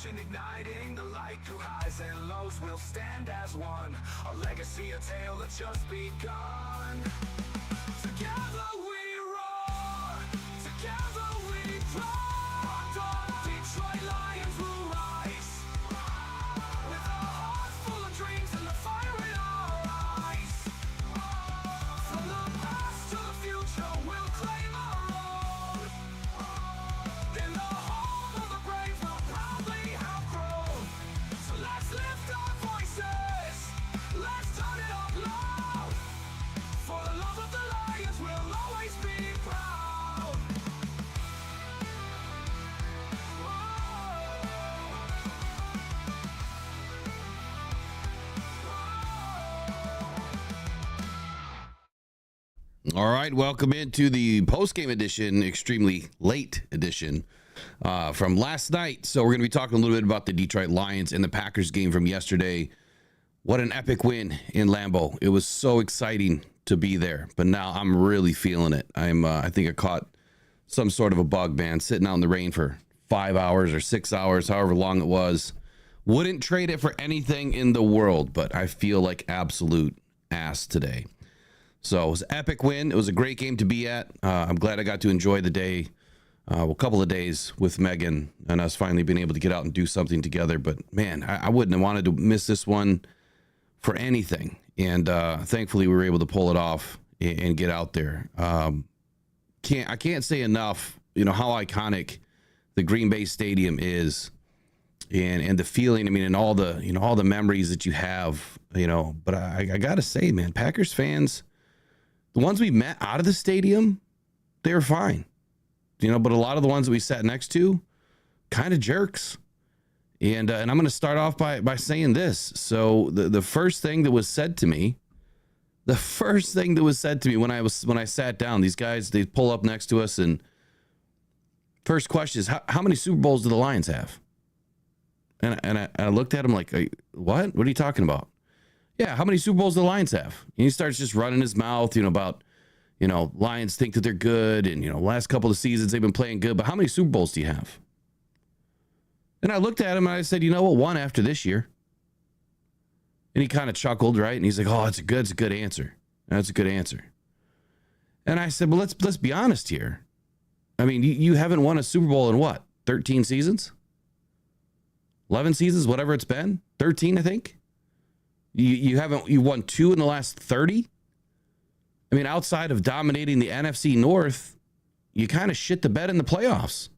Igniting the light through highs and lows, we'll stand as one. A legacy, a tale that's just begun. Together we roar, together we roar. Detroit Lions will rise, with a heart full of dreams and the fire in our eyes. From the past to the future, we'll claim our own. In the home of the brave, we'll proudly have grown. So let's lift our voices, let's turn it up loud. For the love of the Lions, we'll always be proud. All right, welcome into the post-game edition, extremely late edition from last night. So we're going to be talking a little bit about the Detroit Lions and the Packers game from yesterday. What an epic win in Lambeau. It was so exciting to be there, but now I'm really feeling it. I think I caught some sort of a bug, man, sitting out in the rain for 5 hours or 6 hours, however long it was. Wouldn't trade it for anything in the world, but I feel like absolute ass today. So it was an epic win. It was a great game to be at. I'm glad I got to enjoy the day, a couple of days with Megan and us finally being able to get out and do something together. But man, I wouldn't have wanted to miss this one for anything. And thankfully we were able to pull it off and get out there. I can't say enough, how iconic the Green Bay Stadium is and the feeling, and all the, all the memories that you have, but I got to say, man, Packers fans, the ones we met out of the stadium, they were fine, but a lot of the ones that we sat next to, kind of jerks. And I'm going to start off by saying this. So the first thing that was said to me, when I sat down, these guys, they pull up next to us, and first question is, how many Super Bowls do the Lions have? And I looked at him like, what? What are you talking about? Yeah, how many Super Bowls do the Lions have? And he starts just running his mouth, about, Lions think that they're good, and, last couple of seasons they've been playing good, but how many Super Bowls do you have? And I looked at him and I said, one after this year. And he kind of chuckled, right? And he's like, oh, it's a good answer. That's a good answer. And I said, well, let's be honest here. You haven't won a Super Bowl in what? 13 seasons? 11 seasons, whatever it's been? 13, I think. You won 2 in the last 30? Outside of dominating the NFC North, you kind of shit the bed in the playoffs.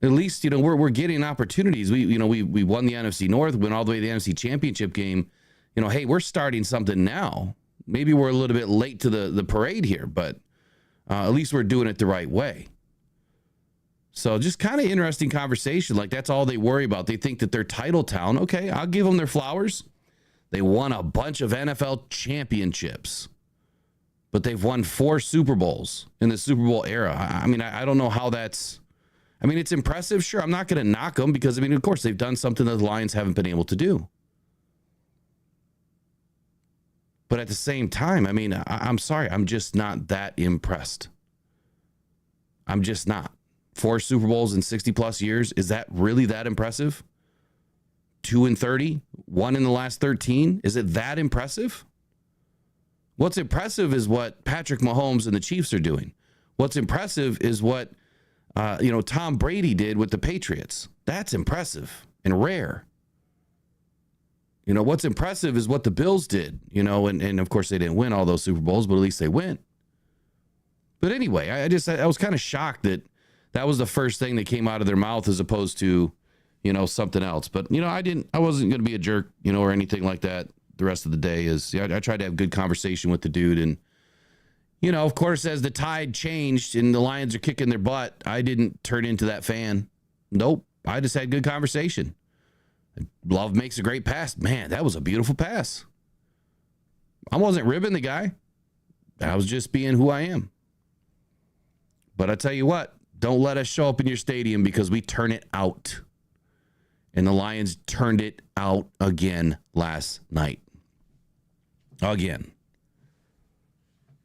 At least, we're getting opportunities. We won the NFC North, went all the way to the NFC Championship game. Hey, we're starting something now. Maybe we're a little bit late to the parade here, but at least we're doing it the right way. So just kind of interesting conversation. Like, that's all they worry about. They think that they're title town. Okay, I'll give them their flowers. They won a bunch of NFL championships, but they've won 4 Super Bowls in the Super Bowl era. I mean, I don't know how that's, I mean, it's impressive. Sure, I'm not going to knock them because, I mean, of course, they've done something that the Lions haven't been able to do. But at the same time, I mean, I'm sorry, I'm just not that impressed. I'm just not. 4 Super Bowls in 60 plus years. Is that really that impressive? 2 in 30, 1 in the last 13. Is it that impressive? What's impressive is what Patrick Mahomes and the Chiefs are doing. What's impressive is what, Tom Brady did with the Patriots. That's impressive and rare. What's impressive is what the Bills did, and of course they didn't win all those Super Bowls, but at least they went. But anyway, I was kind of shocked that was the first thing that came out of their mouth as opposed to, something else. But, I wasn't going to be a jerk, or anything like that the rest of the day. I tried to have good conversation with the dude. And, of course, as the tide changed and the Lions are kicking their butt, I didn't turn into that fan. Nope. I just had good conversation. Love makes a great pass. Man, that was a beautiful pass. I wasn't ribbing the guy. I was just being who I am. But I tell you what, don't let us show up in your stadium because we turn it out. And the Lions turned it out again last night. Again.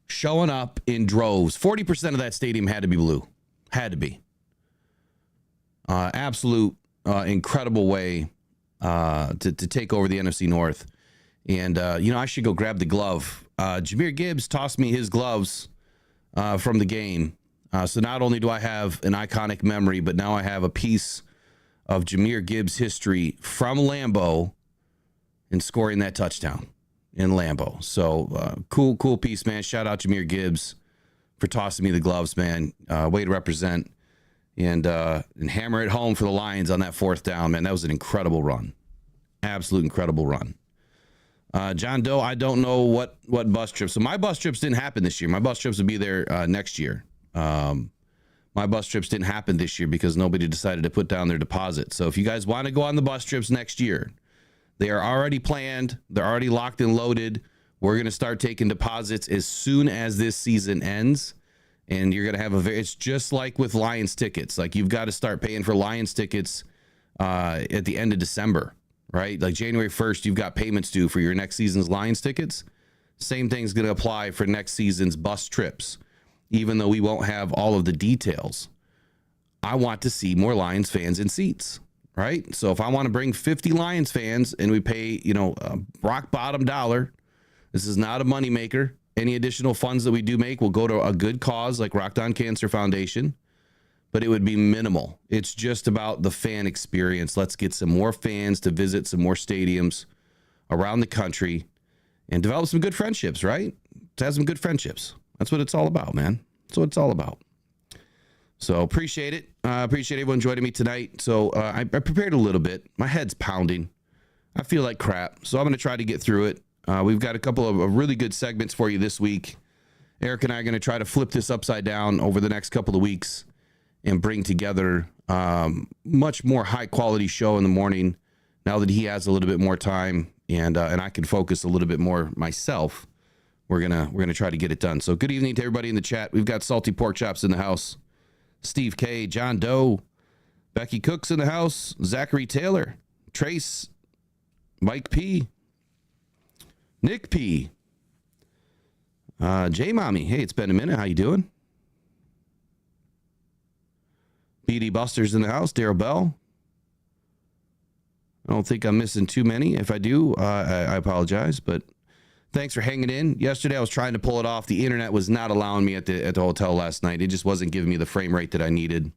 Showing up in droves. 40% of that stadium had to be blue. Had to be. Absolute incredible way to take over the NFC North. And, I should go grab the glove. Jahmyr Gibbs tossed me his gloves from the game. So not only do I have an iconic memory, but now I have a piece of Jahmyr Gibbs history from Lambeau and scoring that touchdown in Lambeau. So cool piece, man. Shout out Jahmyr Gibbs for tossing me the gloves, man. Way to represent and hammer it home for the Lions on that 4th down, man. That was an incredible run. Absolute incredible run. John Doe, I don't know what bus trips. So my bus trips didn't happen this year. My bus trips will be there next year. My bus trips didn't happen this year because nobody decided to put down their deposit. So if you guys want to go on the bus trips next year, they are already planned. They're already locked and loaded. We're going to start taking deposits as soon as this season ends. And you're going to have it's just like with Lions tickets. Like, you've got to start paying for Lions tickets at the end of December, right? Like January 1st, you've got payments due for your next season's Lions tickets. Same thing's going to apply for next season's bus trips. Even though we won't have all of the details, I want to see more Lions fans in seats, right? So if I want to bring 50 Lions fans and we pay, a rock bottom dollar, this is not a moneymaker. Any additional funds that we do make will go to a good cause like Rock On Cancer Foundation, but it would be minimal. It's just about the fan experience. Let's get some more fans to visit some more stadiums around the country and develop some good friendships, right? To have some good friendships. That's what it's all about, man. That's what it's all about. So appreciate it. Appreciate everyone joining me tonight. So I prepared a little bit. My head's pounding. I feel like crap. So I'm going to try to get through it. We've got a couple of really good segments for you this week. Eric and I are going to try to flip this upside down over the next couple of weeks and bring together much more high quality show in the morning now that he has a little bit more time and I can focus a little bit more myself. We're gonna try to get it done. So good evening to everybody in the chat. We've got Salty Pork Chops in the house. Steve K, John Doe, Becky Cook's in the house. Zachary Taylor, Trace, Mike P, Nick P, J Mommy. Hey, it's been a minute. How you doing? BD Buster's in the house. Daryl Bell. I don't think I'm missing too many. If I do, I apologize, but thanks for hanging in. Yesterday, I was trying to pull it off. The internet was not allowing me at the hotel last night. It just wasn't giving me the frame rate that I needed.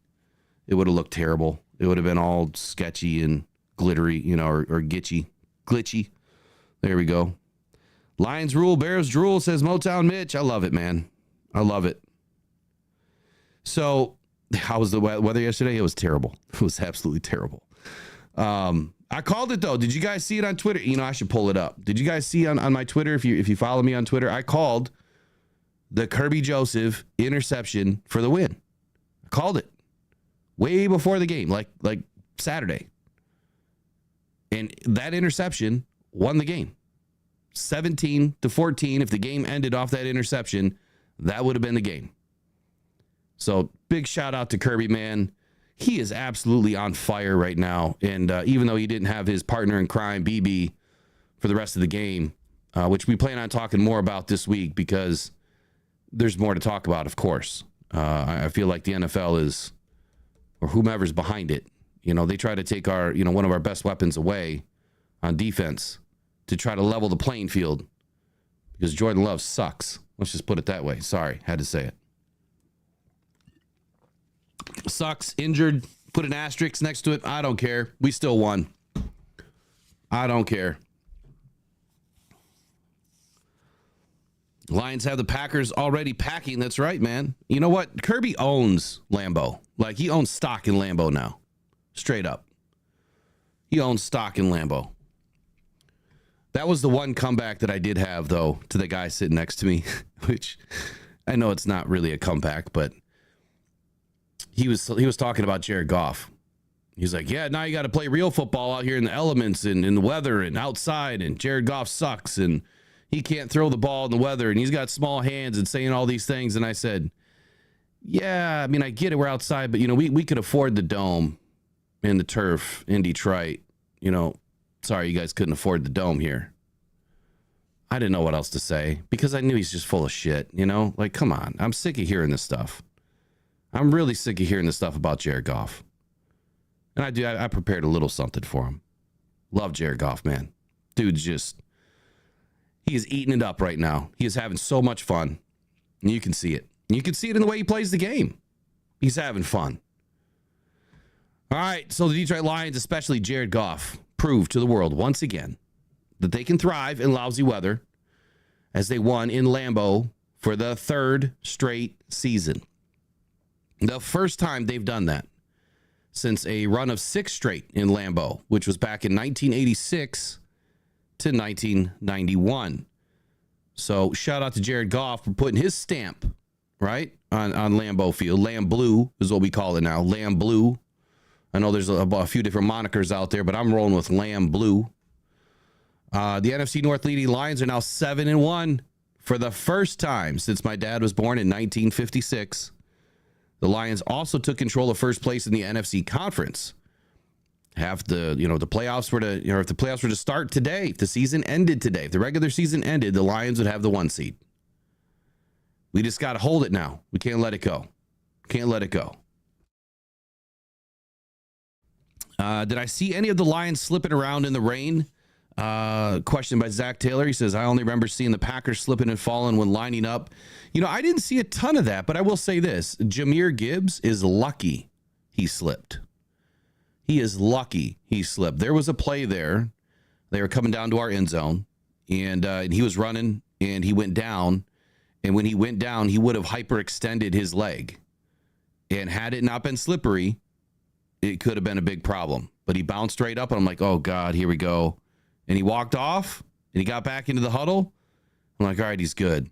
It would have looked terrible. It would have been all sketchy and glittery, or glitchy. There we go. Lions rule, Bears drool, says Motown Mitch. I love it, man. I love it. So, how was the weather yesterday? It was terrible. It was absolutely terrible. I called it though. Did you guys see it on Twitter? I should pull it up. Did you guys see on my Twitter? If you follow me on Twitter, I called the Kirby Joseph interception for the win. I called it. way before the game, like Saturday. And that interception won the game. 17-14. If the game ended off that interception, that would have been the game. So big shout out to Kirby, man. He is absolutely on fire right now. And even though he didn't have his partner in crime, BB, for the rest of the game, which we plan on talking more about this week because there's more to talk about, of course. I feel like the NFL is, or whomever's behind it, they try to take our, one of our best weapons away on defense to try to level the playing field because Jordan Love sucks. Let's just put it that way. Sorry, had to say it. Sucks, injured, put an asterisk next to it. I don't care. We still won. I don't care. Lions have the Packers already packing. That's right, man. You know what? Kirby owns Lambeau. Like, he owns stock in Lambeau now. Straight up. He owns stock in Lambeau. That was the one comeback that I did have, though, to the guy sitting next to me, which I know it's not really a comeback, but he was talking about Jared Goff. He's like, yeah, now you got to play real football out here in the elements and in the weather and outside, and Jared Goff sucks, and he can't throw the ball in the weather, and he's got small hands, and saying all these things. And I said, yeah, I mean, I get it, we're outside, but, we could afford the dome and the turf in Detroit. Sorry, you guys couldn't afford the dome here. I didn't know what else to say because I knew he's just full of shit, Like, come on. I'm sick of hearing this stuff. I'm really sick of hearing this stuff about Jared Goff. And I prepared a little something for him. Love Jared Goff, man. Dude's he is eating it up right now. He is having so much fun. And you can see it. You can see it in the way he plays the game. He's having fun. All right, so the Detroit Lions, especially Jared Goff, proved to the world once again that they can thrive in lousy weather as they won in Lambeau for the third straight season. The first time they've done that since a run of 6 straight in Lambeau, which was back in 1986 to 1991. So shout out to Jared Goff for putting his stamp, right, on Lambeau Field. Lamb Blue is what we call it now. Lamb Blue. I know there's a few different monikers out there, but I'm rolling with Lamb Blue. The NFC North leading Lions are now 7-1 for the first time since my dad was born in 1956. The Lions also took control of first place in the NFC Conference. If the playoffs were to start today, if the season ended today, if the regular season ended, the Lions would have the 1 seed. We just got to hold it now. We can't let it go. Can't let it go. Did I see any of the Lions slipping around in the rain? Question by Zach Taylor. He says, I only remember seeing the Packers slipping and falling when lining up. I didn't see a ton of that, but I will say this. Jahmyr Gibbs is lucky he slipped. He is lucky he slipped. There was a play there. They were coming down to our end zone, and he was running, and he went down. And when he went down, he would have hyperextended his leg. And had it not been slippery, it could have been a big problem. But he bounced straight up, and I'm like, oh, God, here we go. And he walked off, and he got back into the huddle. I'm like, all right, he's good.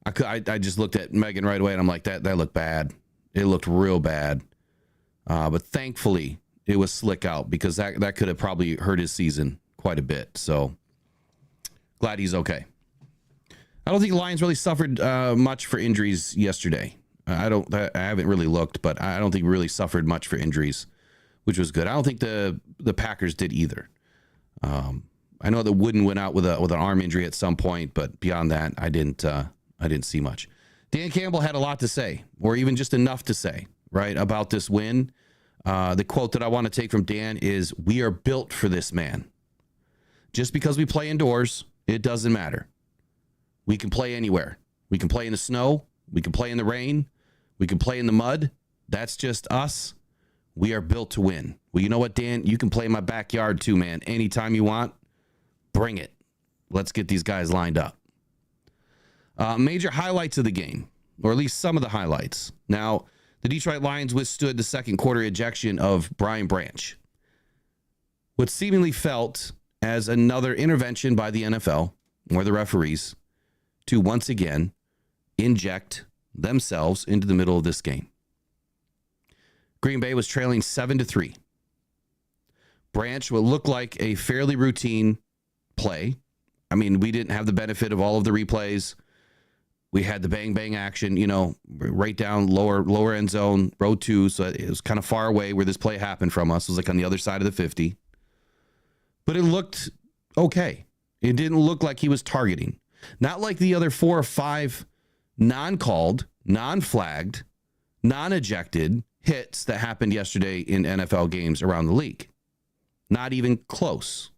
I just looked at Megan right away, and I'm like, that looked bad. It looked real bad. But thankfully, it was slick out because that could have probably hurt his season quite a bit. So glad he's okay. I don't think the Lions really suffered much for injuries yesterday. I haven't really looked, but I don't think we really suffered much for injuries, which was good. I don't think the Packers did either. I know that Wooden went out with an arm injury at some point, but beyond that, I didn't see much. Dan Campbell had a lot to say, or even just enough to say, right, about this win. The quote that I want to take from Dan is, "We are built for this, man. Just because we play indoors, it doesn't matter. We can play anywhere. We can play in the snow. We can play in the rain. We can play in the mud. That's just us. We are built to win." Well, you know what, Dan? You can play in my backyard too, man. Anytime you want, bring it. Let's get these guys lined up. Major highlights of the game, or at least some of the highlights. Now, the Detroit Lions withstood the second quarter ejection of Brian Branch. What seemingly felt as another intervention by the NFL or the referees to once again inject themselves into the middle of this game. Green Bay was trailing 7-3. Branch would look like a fairly routine play. I mean, we didn't have the benefit of all of the replays. We had the bang action, right down lower end zone, row 2. So it was kind of far away where this play happened from us. It was like on the other side of the 50. But it looked okay. It didn't look like he was targeting. Not like the other 4 or 5 non-called, non-flagged, non-ejected hits that happened yesterday in NFL games around the league. Not even close.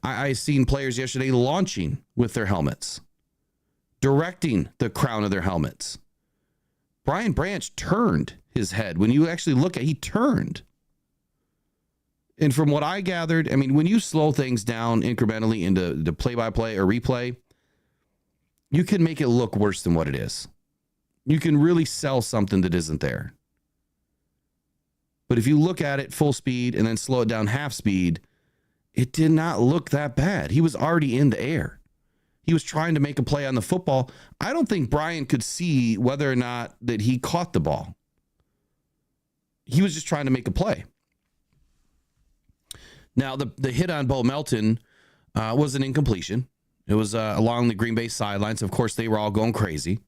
I seen players yesterday launching with their helmets, directing the crown of their helmets. Brian Branch turned his head. When you actually look at it, he turned. And from what I gathered, I mean, when you slow things down incrementally into the play-by-play or replay, you can make it look worse than what it is. You can really sell something that isn't there. But if you look at it full speed and then slow it down half speed, it did not look that bad. He was already in the air. He was trying to make a play on the football. I don't think Brian could see whether or not that he caught the ball. He was just trying to make a play. Now, the hit on Bo Melton was an incompletion. It was along the Green Bay sidelines. Of course, they were all going crazy.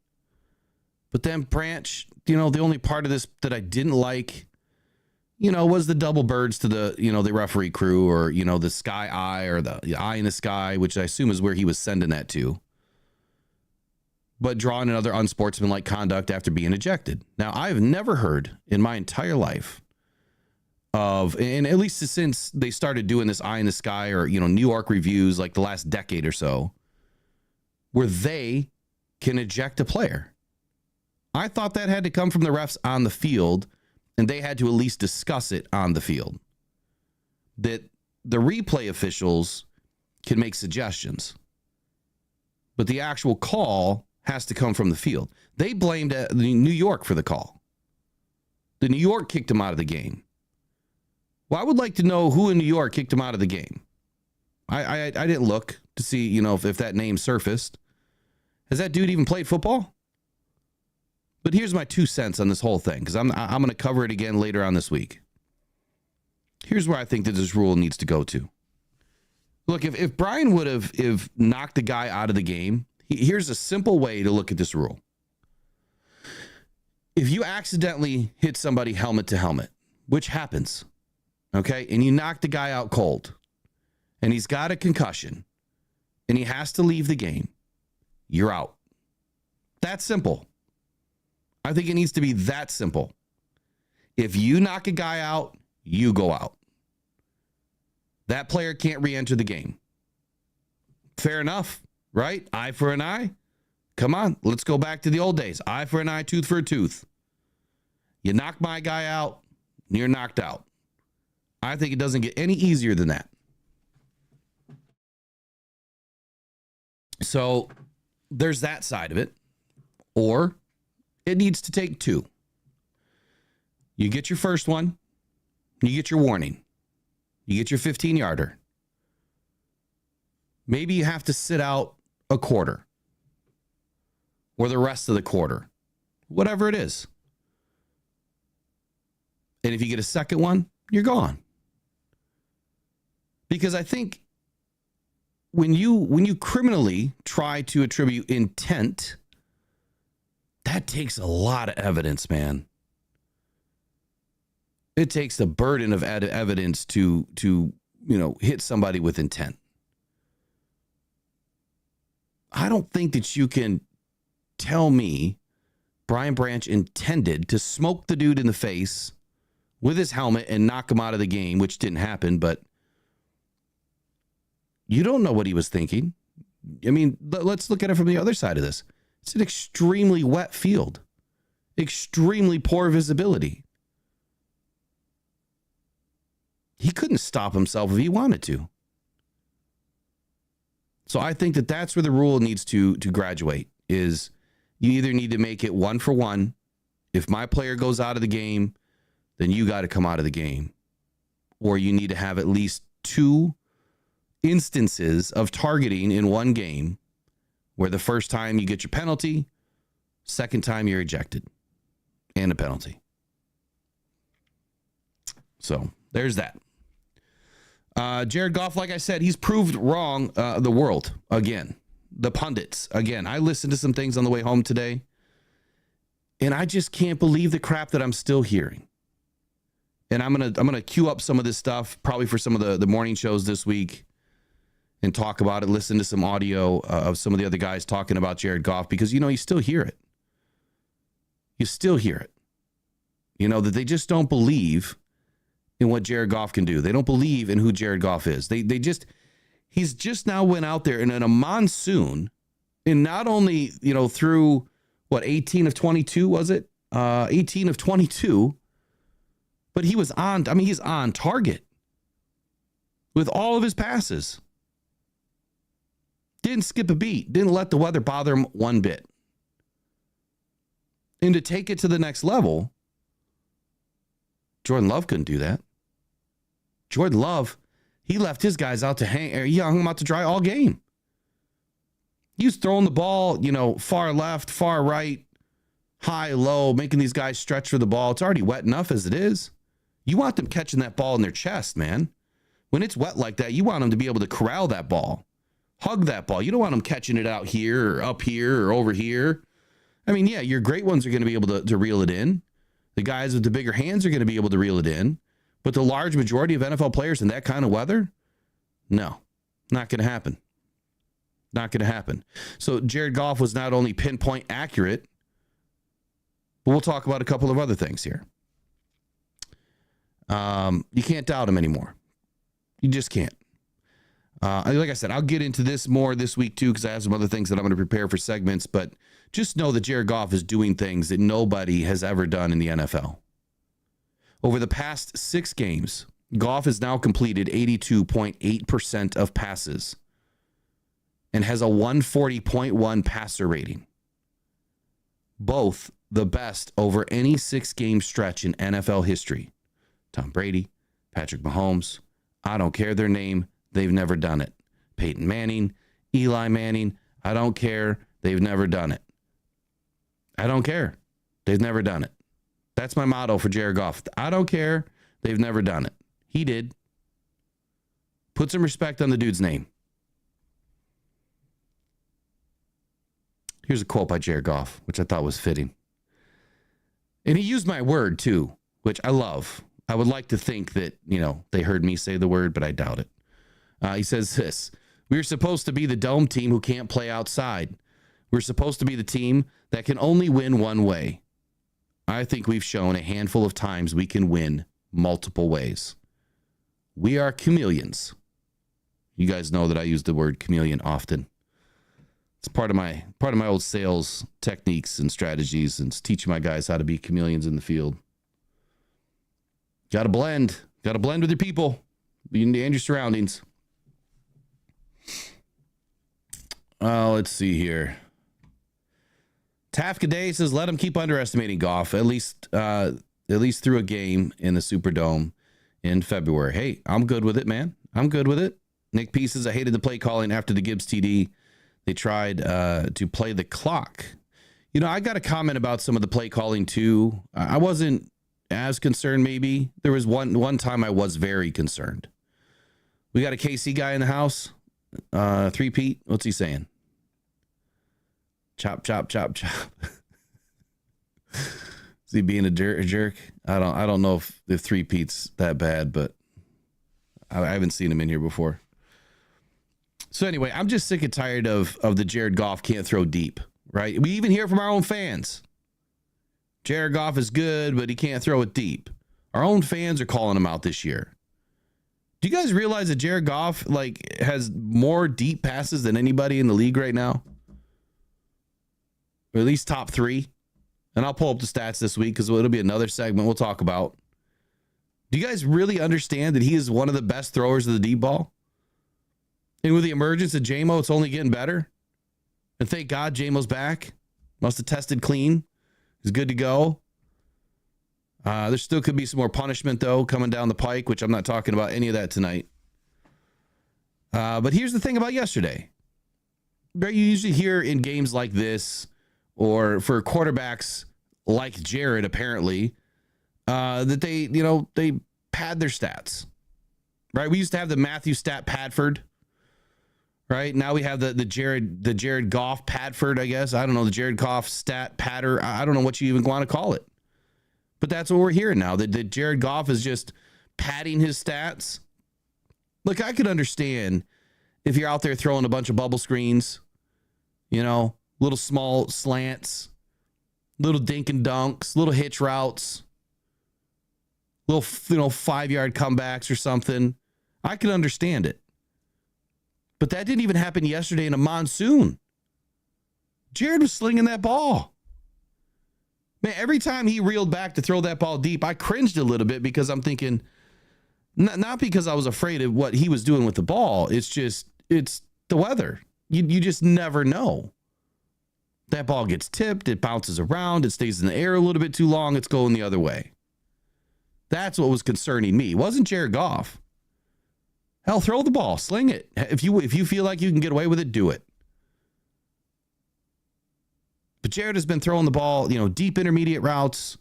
But then Branch, the only part of this that I didn't like, was the double birds to the, the referee crew, or, the sky eye, or the eye in the sky, which I assume is where he was sending that to. But drawing another unsportsmanlike conduct after being ejected. Now, I've never heard in my entire life of, and at least since they started doing this eye in the sky, or, New York reviews, like the last decade or so, where they can eject a player. I thought that had to come from the refs on the field, and they had to at least discuss it on the field. That the replay officials can make suggestions, but the actual call has to come from the field. They blamed New York for the call. The New York kicked him out of the game. Well, I would like to know who in New York kicked him out of the game. I didn't look to see, if that name surfaced. Has that dude even played football? But here's my 2 cents on this whole thing, because I'm going to cover it again later on this week. Here's where I think that this rule needs to go to. Look, if Brian would have knocked the guy out of the game, here's a simple way to look at this rule. If you accidentally hit somebody helmet to helmet, which happens, okay, and you knock the guy out cold, and he's got a concussion, and he has to leave the game, you're out. That's simple. I think it needs to be that simple. If you knock a guy out, you go out. That player can't re-enter the game. Fair enough, right? Eye for an eye. Come on, let's go back to the old days. Eye for an eye, tooth for a tooth. You knock my guy out, you're knocked out. I think it doesn't get any easier than that. So there's that side of it. Or it needs to take 2. You get your first one, you get your warning, you get your 15-yarder. Maybe you have to sit out a quarter or the rest of the quarter, whatever it is. And if you get a second one, you're gone. Because I think when you criminally try to attribute intent, that takes a lot of evidence, man. It takes the burden of evidence to hit somebody with intent. I don't think that you can tell me Brian Branch intended to smoke the dude in the face with his helmet and knock him out of the game, which didn't happen, but you don't know what he was thinking. I mean, let's look at it from the other side of this. It's an extremely wet field, extremely poor visibility. He couldn't stop himself if he wanted to. So I think that that's where the rule needs to graduate, is you either need to make it 1 for 1. If my player goes out of the game, then you got to come out of the game. Or you need to have at least 2 instances of targeting in one game, where the first time you get your penalty, second time you're ejected and a penalty. So there's that. Jared Goff, like I said, he's proved wrong the world again. The pundits again. I listened to some things on the way home today, and I just can't believe the crap that I'm still hearing. And I'm gonna queue up some of this stuff probably for some of the morning shows this week and talk about it. Listen to some audio of some of the other guys talking about Jared Goff, because you still hear it. You still hear it. That they just don't believe in what Jared Goff can do. They don't believe in who Jared Goff is. He's just now went out there and in a monsoon, and not only, through 18 of 22, was it? 18 of 22, but he's on target with all of his passes. Didn't skip a beat. Didn't let the weather bother him one bit. And to take it to the next level, Jordan Love couldn't do that. Jordan Love, he left his guys out to hang. He hung them out to dry all game. He was throwing the ball, far left, far right, high, low, making these guys stretch for the ball. It's already wet enough as it is. You want them catching that ball in their chest, man. When it's wet like that, you want them to be able to corral that ball, hug that ball. You don't want them catching it out here or up here or over here. Yeah, your great ones are going to be able to reel it in. The guys with the bigger hands are going to be able to reel it in. But the large majority of NFL players in that kind of weather, no, not going to happen. Not going to happen. So Jared Goff was not only pinpoint accurate, but we'll talk about a couple of other things here. You can't doubt him anymore. You just can't. Like I said, I'll get into this more this week too, because I have some other things that I'm going to prepare for segments. But just know that Jared Goff is doing things that nobody has ever done in the NFL. Over the past 6 games, Goff has now completed 82.8% of passes and has a 140.1 passer rating. Both the best over any 6-game stretch in NFL history. Tom Brady, Patrick Mahomes, I don't care their name, they've never done it. Peyton Manning, Eli Manning, I don't care, they've never done it. I don't care, they've never done it. That's my motto for Jared Goff. I don't care, they've never done it. He did. Put some respect on the dude's name. Here's a quote by Jared Goff, which I thought was fitting. And he used my word, too, which I love. I would like to think that, they heard me say the word, but I doubt it. He says this: we're supposed to be the dome team who can't play outside. We're supposed to be the team that can only win one way. I think we've shown a handful of times we can win multiple ways. We are chameleons. You guys know that I use the word chameleon often. It's part of my old sales techniques and strategies, and it's teaching my guys how to be chameleons in the field. Got to blend. Got to blend with your people and your surroundings. Let's see here. Tafka Day says, let him keep underestimating Goff, at least through a game in the Superdome in February. Hey, I'm good with it, man. I'm good with it. Nick P says, I hated the play calling after the Gibbs TD. They tried to play the clock. I got a comment about some of the play calling too. I wasn't as concerned, maybe. There was one time I was very concerned. We got a KC guy in the house. 3-Pete. What's he saying? Chop, chop, chop, chop. Is he being a jerk? I don't know if 3-Pete's that bad, but I haven't seen him in here before. So anyway, I'm just sick and tired of the Jared Goff can't throw deep, right? We even hear from our own fans. Jared Goff is good, but he can't throw it deep. Our own fans are calling him out this year. Do you guys realize that Jared Goff has more deep passes than anybody in the league right now? Or at least top 3. And I'll pull up the stats this week because it'll be another segment we'll talk about. Do you guys really understand that he is one of the best throwers of the deep ball? And with the emergence of J-Mo, it's only getting better. And thank God J-Mo's back. Must have tested clean. He's good to go. There still could be some more punishment, though, coming down the pike, which I'm not talking about any of that tonight. But here's the thing about yesterday. You usually hear in games like this, or for quarterbacks like Jared, apparently, that they had their stats, right? We used to have the Matthew Stat Padford, right? Now we have the Jared Goff Padford, I guess. I don't know, the Jared Goff Stat Patter. I don't know what you even want to call it. But that's what we're hearing now, that Jared Goff is just padding his stats. Look, I could understand if you're out there throwing a bunch of bubble screens, little small slants, little dink and dunks, little hitch routes, little 5-yard comebacks or something. I could understand it. But that didn't even happen yesterday in a monsoon. Jared was slinging that ball. Man, every time he reeled back to throw that ball deep, I cringed a little bit because I'm thinking, not because I was afraid of what he was doing with the ball. It's the weather. You just never know. That ball gets tipped, it bounces around, it stays in the air a little bit too long, it's going the other way. That's what was concerning me. It wasn't Jared Goff. Hell, throw the ball, sling it. If you feel like you can get away with it, do it. But Jared has been throwing the ball, deep intermediate routes,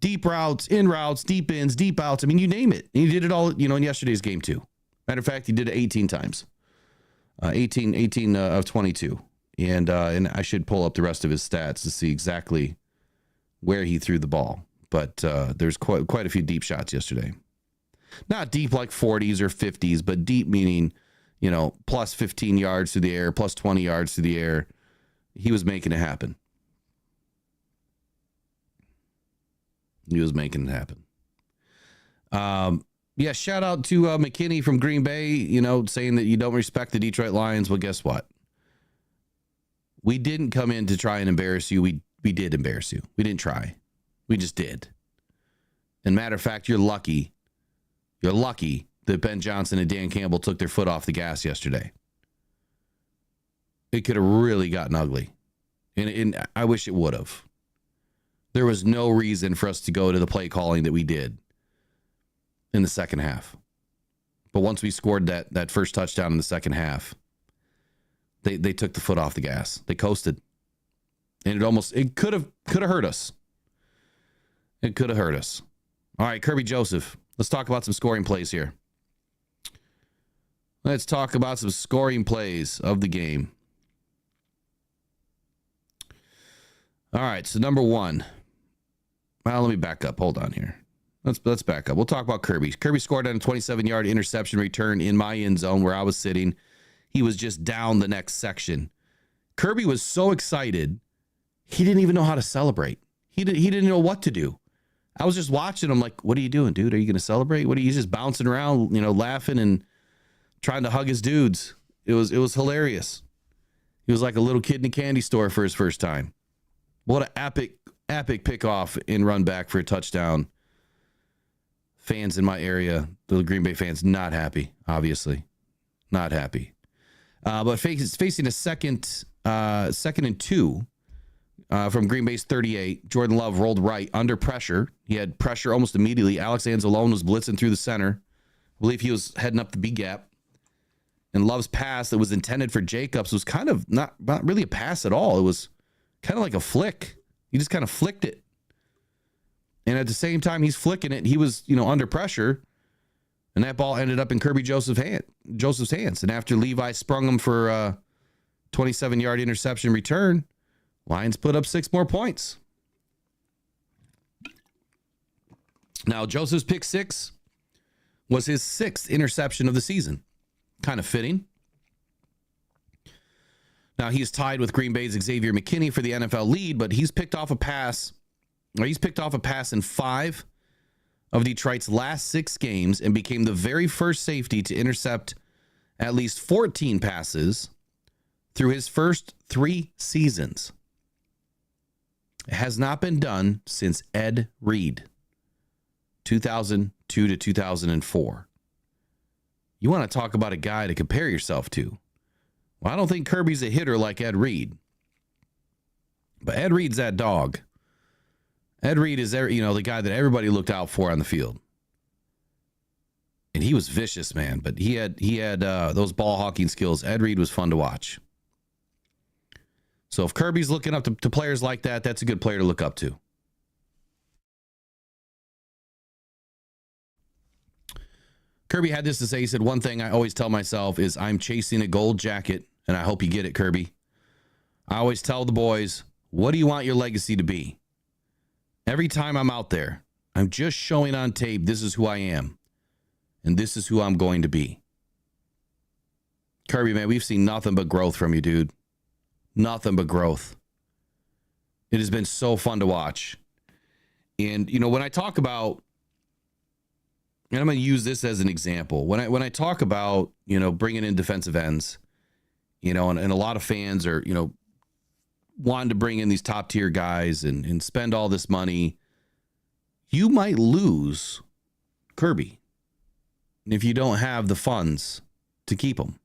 deep routes, in routes, deep ins, deep outs. I mean, you name it. And he did it all, in yesterday's game too. Matter of fact, he did it 18 times. 18 of 22. And I should pull up the rest of his stats to see exactly where he threw the ball. But there's quite a few deep shots yesterday. Not deep like 40s or 50s, but deep meaning, plus 15 yards through the air, plus 20 yards through the air. He was making it happen. Shout out to McKinney from Green Bay, saying that you don't respect the Detroit Lions. Well, guess what? We didn't come in to try and embarrass you. We did embarrass you. We didn't try. We just did. And matter of fact, you're lucky. You're lucky that Ben Johnson and Dan Campbell took their foot off the gas yesterday. It could have really gotten ugly. And I wish it would have. There was no reason for us to go to the play calling that we did in the second half. But once we scored that first touchdown in the second half, they took the foot off the gas. They coasted. And it could have hurt us. It could have hurt us. All right, Kirby Joseph. Let's talk about some scoring plays here. Let's talk about some scoring plays of the game. All right, so number one. Well, let me back up. Hold on here. Let's back up. We'll talk about Kirby. Kirby scored on a 27-yard interception return in my end zone where I was sitting. He was just down the next section. Kirby was so excited, he didn't even know how to celebrate. He didn't know what to do. I was just watching him like, what are you doing, dude? Are you going to celebrate? He's just bouncing around, laughing and trying to hug his dudes. It was hilarious. He was like a little kid in a candy store for his first time. What an epic pickoff and run back for a touchdown. Fans in my area, the Green Bay fans, not happy, obviously. Not happy. But facing a second and 2 from Green Bay's 38. Jordan Love rolled right under pressure. He had pressure almost immediately. Alex Anzalone was blitzing through the center. I believe he was heading up the B gap. And Love's pass that was intended for Jacobs was kind of not really a pass at all. It was kind of like a flick. He just kind of flicked it. And at the same time he's flicking it, he was, under pressure. And that ball ended up in Kirby Joseph's hands. And after Levi sprung him for a 27-yard interception return, Lions put up 6 more points. Now, Joseph's pick 6 was his 6th interception of the season. Kind of fitting. Now, he's tied with Green Bay's Xavier McKinney for the NFL lead, but he's picked off a pass in 5 of Detroit's last 6 games and became the very first safety to intercept at least 14 passes through his first 3 seasons. It has not been done since Ed Reed, 2002 to 2004. You want to talk about a guy to compare yourself to? Well, I don't think Kirby's a hitter like Ed Reed. But Ed Reed's that dog. Ed Reed is the guy that everybody looked out for on the field. And he was vicious, man. But he had those ball hawking skills. Ed Reed was fun to watch. So if Kirby's looking up to players like that, that's a good player to look up to. Kirby had this to say. He said, one thing I always tell myself is I'm chasing a gold jacket, and I hope you get it, Kirby. I always tell the boys, what do you want your legacy to be? Every time I'm out there, I'm just showing on tape, this is who I am, and this is who I'm going to be. Kirby, man, we've seen nothing but growth from you, dude. Nothing but growth. It has been so fun to watch. And, you know, when I talk about, and I'm going to use this as an example, when I talk about, you know, bringing in defensive ends, you know, and a lot of fans are, you know, wanting to bring in these top tier guys and spend all this money, you might lose Kirby if you don't have the funds to keep him.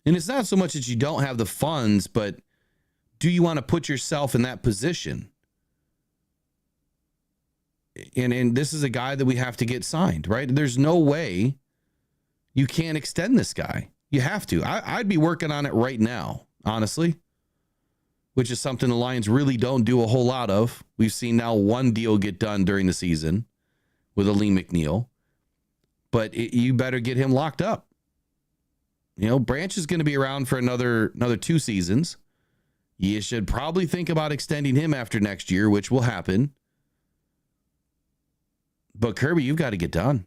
And it's not so much that you don't have the funds, but do you want to put yourself in that position? And this is a guy that we have to get signed, right? There's no way you can't extend this guy. You have to. I'd be working on it right now, honestly, which is something the Lions really don't do a whole lot of. We've seen now one deal get done during the season with Aleem McNeil, but you better get him locked up. You know, Branch is going to be around for another 2 seasons. You should probably think about extending him after next year, which will happen. But Kirby, you've got to get done.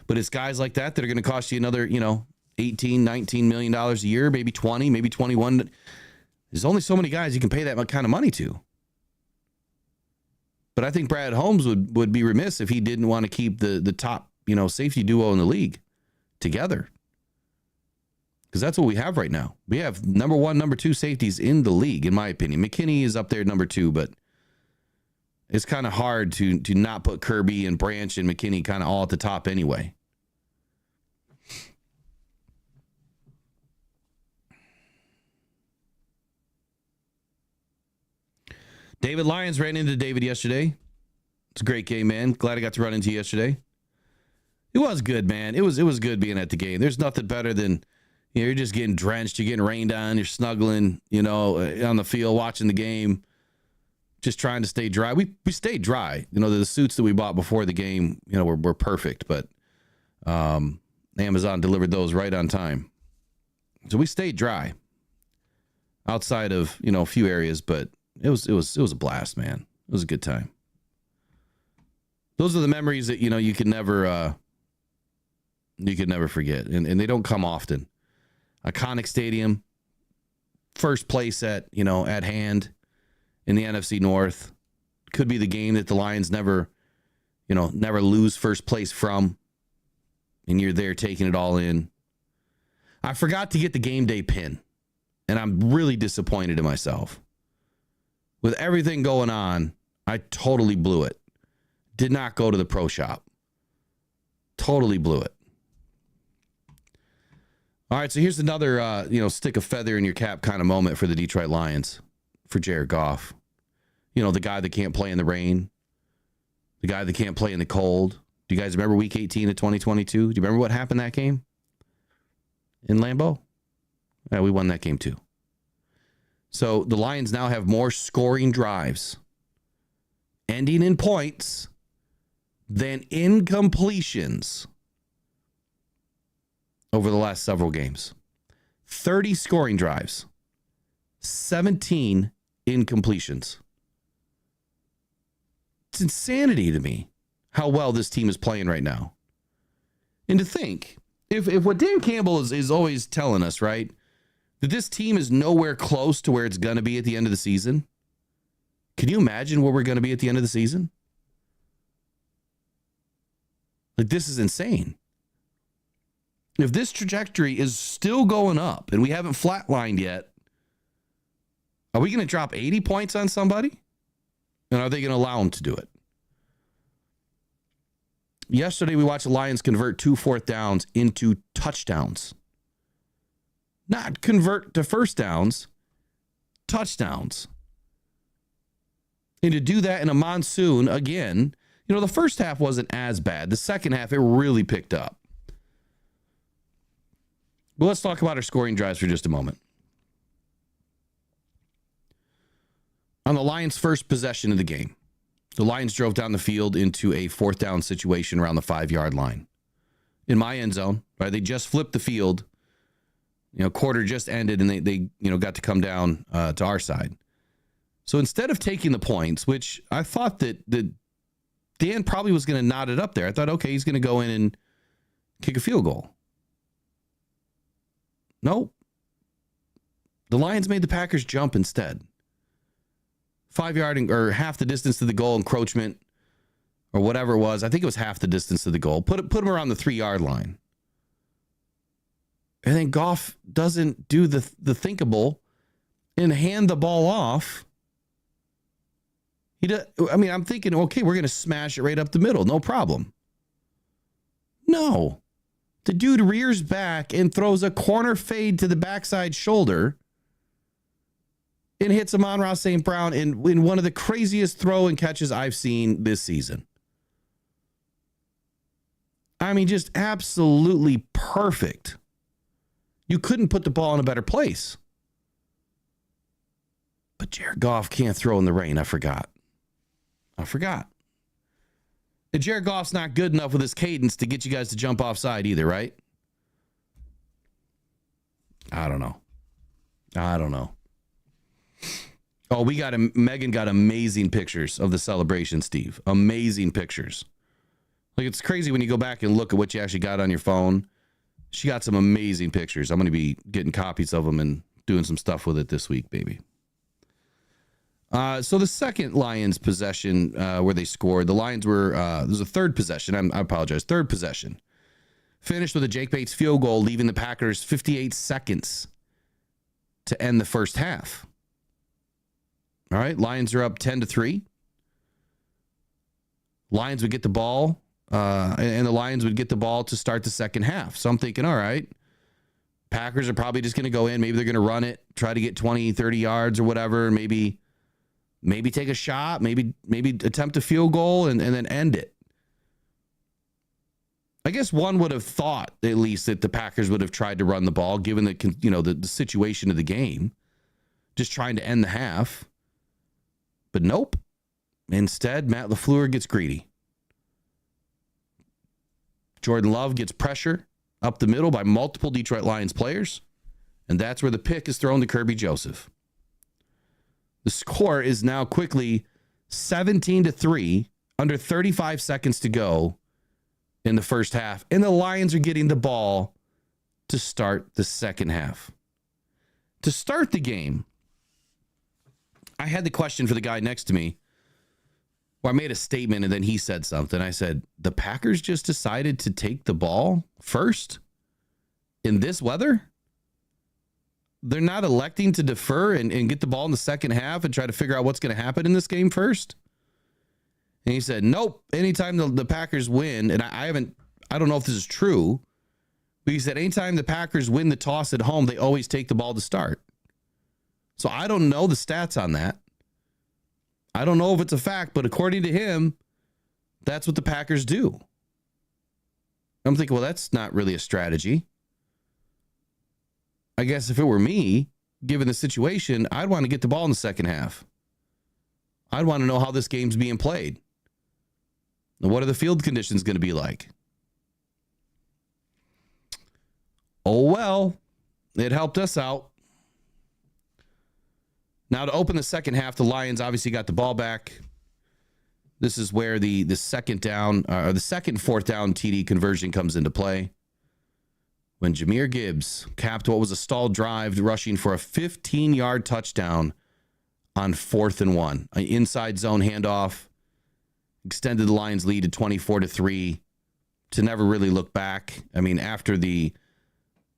But it's guys like that are going to cost you another, you know, $18, $19 million a year, maybe 20, maybe 21. There's only so many guys you can pay that kind of money to. But I think Brad Holmes would be remiss if he didn't want to keep the top, you know, safety duo in the league together. Because that's what we have right now. We have number 1, number 2 safeties in the league, in my opinion. McKinney is up there number 2, but it's kind of hard to not put Kirby and Branch and McKinney kind of all at the top anyway. David Lyons ran into David yesterday. It's a great game, man. Glad I got to run into you yesterday. It was good, man. It was good being at the game. There's nothing better than, you know, you're just getting drenched, you're getting rained on, you're snuggling, you know, on the field watching the game, just trying to stay dry. We stayed dry. You know, the suits that we bought before the game, you know, were perfect, but Amazon delivered those right on time. So we stayed dry outside of, you know, a few areas, but it was a blast, man. It was a good time. Those are the memories that, you know, you can never forget, and they don't come often. Iconic stadium, first place at hand in the NFC North. Could be the game that the Lions never lose first place from, and you're there taking it all in. I forgot to get the game day pin, and I'm really disappointed in myself. With everything going on, I totally blew it. Did not go to the pro shop. Totally blew it. All right, so here's another, stick a feather in your cap kind of moment for the Detroit Lions, for Jared Goff. You know, the guy that can't play in the rain, the guy that can't play in the cold. Do you guys remember Week 18 of 2022? Do you remember what happened that game in Lambeau? Yeah, we won that game too. So the Lions now have more scoring drives, ending in points, than incompletions over the last several games. 30 scoring drives, 17 incompletions. It's insanity to me how well this team is playing right now. And to think, if what Dan Campbell is always telling us, right, that this team is nowhere close to where it's going to be at the end of the season, can you imagine where we're going to be at the end of the season? Like, this is insane. If this trajectory is still going up and we haven't flatlined yet, are we going to drop 80 points on somebody? And are they going to allow them to do it? Yesterday, we watched the Lions convert 2 fourth downs into touchdowns. Not convert to first downs, touchdowns. And to do that in a monsoon, again, you know, the first half wasn't as bad. The second half, it really picked up. But let's talk about our scoring drives for just a moment. On the Lions' first possession of the game, The Lions drove down the field into a 4th down situation around the 5-yard line. In my end zone, right? They just flipped the field. Quarter just ended, and they got to come down to our side. So instead of taking the points, which I thought that Dan probably was going to knot it up there. I thought, okay, he's going to go in and kick a field goal. Nope. The Lions made the Packers jump instead. 5-yard or half the distance to the goal, encroachment, or whatever it was. I think it was half the distance to the goal. Put him around the 3-yard line. And then Goff doesn't do the thinkable and hand the ball off. I'm thinking, okay, we're going to smash it right up the middle. No problem. No. The dude rears back and throws a corner fade to the backside shoulder and hits Amon-Ra St. Brown in one of the craziest throw and catches I've seen this season. I mean, just absolutely perfect. You couldn't put the ball in a better place. But Jared Goff can't throw in the rain. I forgot. And Jared Goff's not good enough with his cadence to get you guys to jump offside either, right? I don't know. Oh, Megan got amazing pictures of the celebration, Steve. Amazing pictures. Like, it's crazy when you go back and look at what you actually got on your phone. She got some amazing pictures. I'm going to be getting copies of them and doing some stuff with it this week, baby. So the second Lions possession where they scored, the Lions were, there's a third possession. I apologize. Third possession. Finished with a Jake Bates field goal, leaving the Packers 58 seconds to end the first half. All right. Lions are up 10-3. Lions would get the ball, and the Lions would get the ball to start the second half. So I'm thinking, all right, Packers are probably just going to go in. Maybe they're going to run it, try to get 20, 30 yards or whatever. Maybe take a shot, maybe attempt a field goal and then end it. I guess one would have thought at least that the Packers would have tried to run the ball given the situation of the game, just trying to end the half. But nope. Instead, Matt LaFleur gets greedy. Jordan Love gets pressure up the middle by multiple Detroit Lions players, and that's where the pick is thrown to Kirby Joseph. The score is now quickly 17-3, under 35 seconds to go in the first half, and the Lions are getting the ball to start the second half. To start the game, I had the question for the guy next to me, where I made a statement and then he said something. I said, the Packers just decided to take the ball first in this weather? They're not electing to defer and get the ball in the second half and try to figure out what's going to happen in this game first? And he said, nope. Anytime the Packers win, and I don't know if this is true, but he said anytime the Packers win the toss at home, they always take the ball to start. So I don't know the stats on that. I don't know if it's a fact, but according to him, that's what the Packers do. I'm thinking, well, that's not really a strategy. I guess if it were me, given the situation, I'd want to get the ball in the second half. I'd want to know how this game's being played. And what are the field conditions going to be like? Oh, well, it helped us out. Now, to open the second half, the Lions obviously got the ball back. This is where the second down, or the second fourth down TD conversion comes into play. When Jahmyr Gibbs capped what was a stalled drive, rushing for a 15-yard touchdown on 4th and 1. An inside zone handoff extended the Lions' lead to 24-3 to never really look back. I mean, after the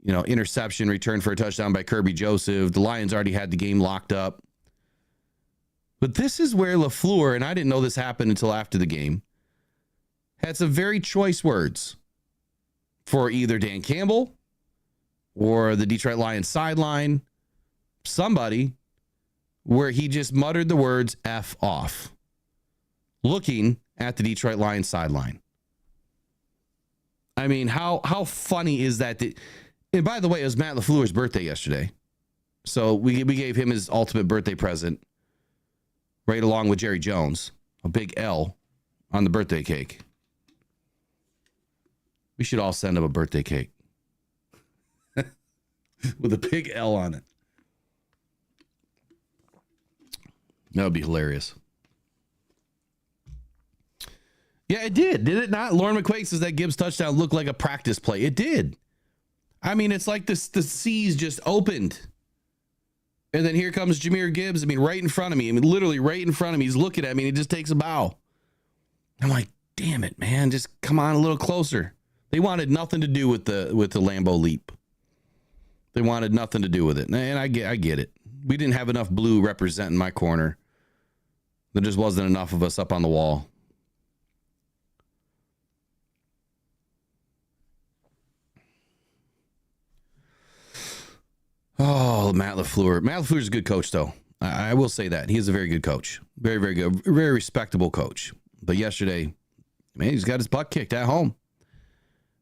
interception return for a touchdown by Kirby Joseph, the Lions already had the game locked up. But this is where LaFleur, and I didn't know this happened until after the game, had some very choice words for either Dan Campbell or the Detroit Lions sideline, somebody, where he just muttered the words F off, looking at the Detroit Lions sideline. I mean, how funny is that? And by the way, it was Matt LaFleur's birthday yesterday. So we gave him his ultimate birthday present right along with Jerry Jones. a big L on the birthday cake. We should all send him a birthday cake with a big L on it. That would be hilarious. Yeah, it did. Did it not? Lauren McQuaig says that Gibbs touchdown looked like a practice play. It did. I mean, it's like this, the seas just opened. And then here comes Jahmyr Gibbs. I mean, right in front of me. I mean, literally right in front of me. He's looking at me and he just takes a bow. I'm like, damn it, man. Just come on a little closer. They wanted nothing to do with the Lambeau leap. They wanted nothing to do with it. And I get it. We didn't have enough blue representing my corner. There just wasn't enough of us up on the wall. Oh, Matt LaFleur. Matt LaFleur's a good coach, though. I will say that. He is a very good coach. Very, very good. Very respectable coach. But yesterday, man, he's got his butt kicked at home.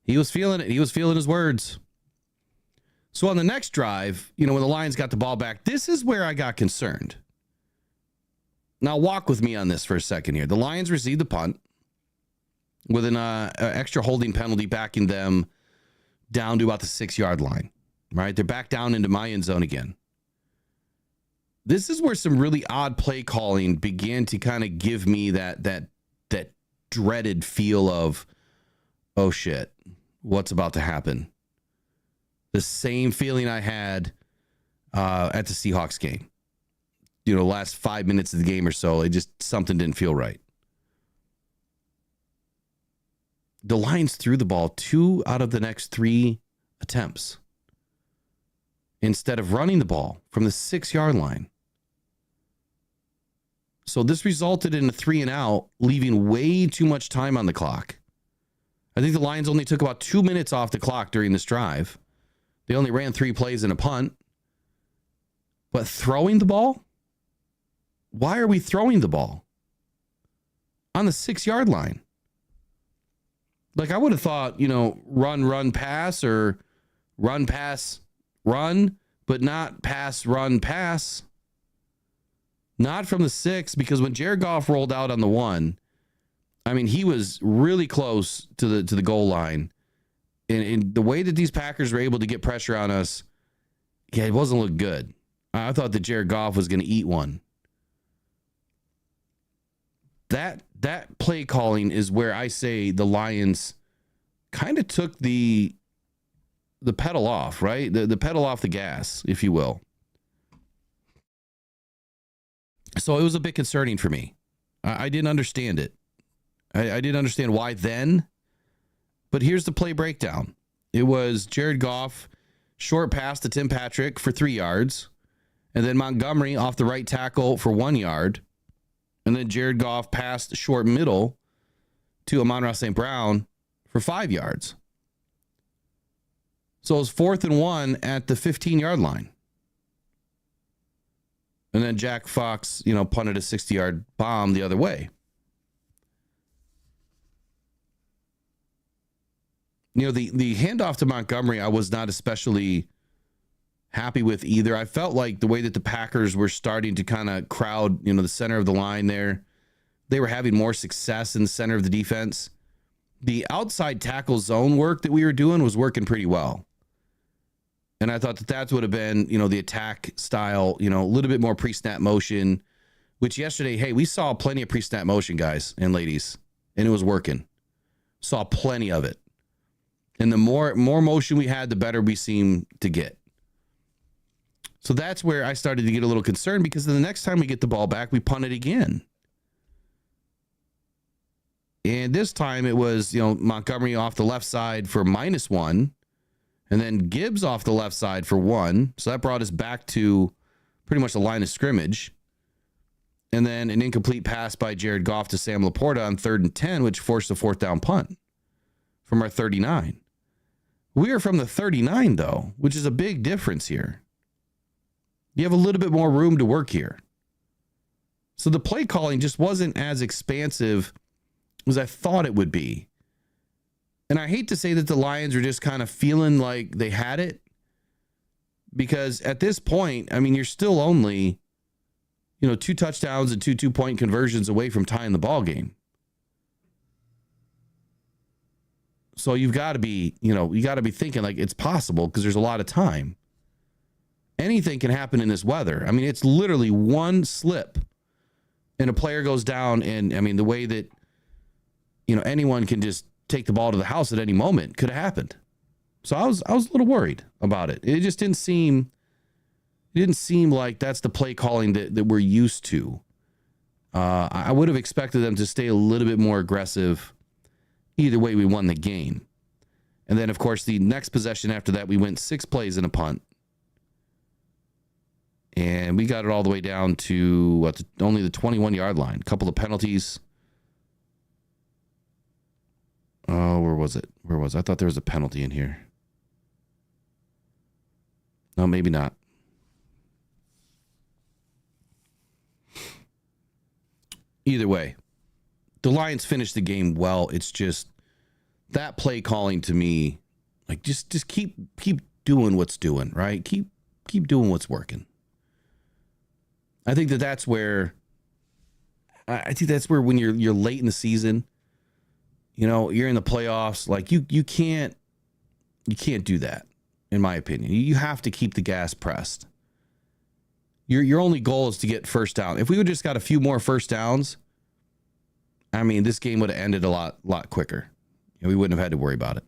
He was feeling it. He was feeling his words. So on the next drive, when the Lions got the ball back, this is where I got concerned. Now, walk with me on this for a second here. The Lions received the punt with an extra holding penalty backing them down to about the 6-yard line. Right? They're back down into my end zone again. This is where some really odd play calling began to kind of give me that dreaded feel of, oh shit, what's about to happen? The same feeling I had at the Seahawks game. Last 5 minutes of the game or so, something didn't feel right. The Lions threw the ball 2 out of the next 3 attempts instead of running the ball from the 6-yard line. So this resulted in a 3 and out, leaving way too much time on the clock. I think the Lions only took about 2 minutes off the clock during this drive. They only ran 3 plays and a punt. But throwing the ball? Why are we throwing the ball on the 6-yard line? Like, I would have thought, run, pass, or run, pass, run, but not pass, run, pass. Not from the 6, because when Jared Goff rolled out on the 1, I mean, he was really close to the goal line. And the way that these Packers were able to get pressure on us, yeah, it wasn't look good. I thought that Jared Goff was going to eat one. That play calling is where I say the Lions kind of took the pedal off, right? The pedal off the gas, if you will. So it was a bit concerning for me. I didn't understand it. I didn't understand why then. But here's the play breakdown. It was Jared Goff, short pass to Tim Patrick for 3 yards. And then Montgomery off the right tackle for 1 yard. And then Jared Goff passed short middle to Amon-Ra St. Brown for 5 yards. So it was 4th and 1 at the 15-yard line. And then Jack Fox, punted a 60-yard bomb the other way. The handoff to Montgomery, I was not especially happy with either. I felt like the way that the Packers were starting to kind of crowd, the center of the line there, they were having more success in the center of the defense. The outside tackle zone work that we were doing was working pretty well. And I thought that would have been, the attack style, a little bit more pre-snap motion, which yesterday, hey, we saw plenty of pre-snap motion, guys and ladies, and it was working. Saw plenty of it. And the more motion we had, the better we seemed to get. So that's where I started to get a little concerned, because the next time we get the ball back, we punt it again. And this time it was, Montgomery off the left side for -1, and then Gibbs off the left side for 1. So that brought us back to pretty much the line of scrimmage. And then an incomplete pass by Jared Goff to Sam Laporta on 3rd and 10, which forced a 4th down punt from our 39. We are from the 39, though, which is a big difference here. You have a little bit more room to work here. So the play calling just wasn't as expansive as I thought it would be. And I hate to say that the Lions are just kind of feeling like they had it, because at this point, I mean, you're still only 2 touchdowns and 2-point conversions away from tying the ball game. So you've got to be, you got to be thinking like it's possible because there's a lot of time. Anything can happen in this weather. I mean, it's literally one slip and a player goes down. And I mean, the way that, anyone can just take the ball to the house at any moment could have happened. So I was a little worried about it. It just didn't seem like that's the play calling that we're used to. I would have expected them to stay a little bit more aggressive. Either way, we won the game. And then, of course, the next possession after that, we went 6 plays in a punt. And we got it all the way down to only the 21-yard line. A couple of penalties. Oh, where was it? I thought there was a penalty in here. No, maybe not. Either way, the Lions finished the game well. It's just that play calling to me, like just keep doing what's doing, right? Keep doing what's working. I think that's where when you're late in the season, you're in the playoffs, like you can't do that, in my opinion. You have to keep the gas pressed. Your only goal is to get first down. If we would just got a few more first downs, I mean, this game would have ended a lot quicker. And we wouldn't have had to worry about it.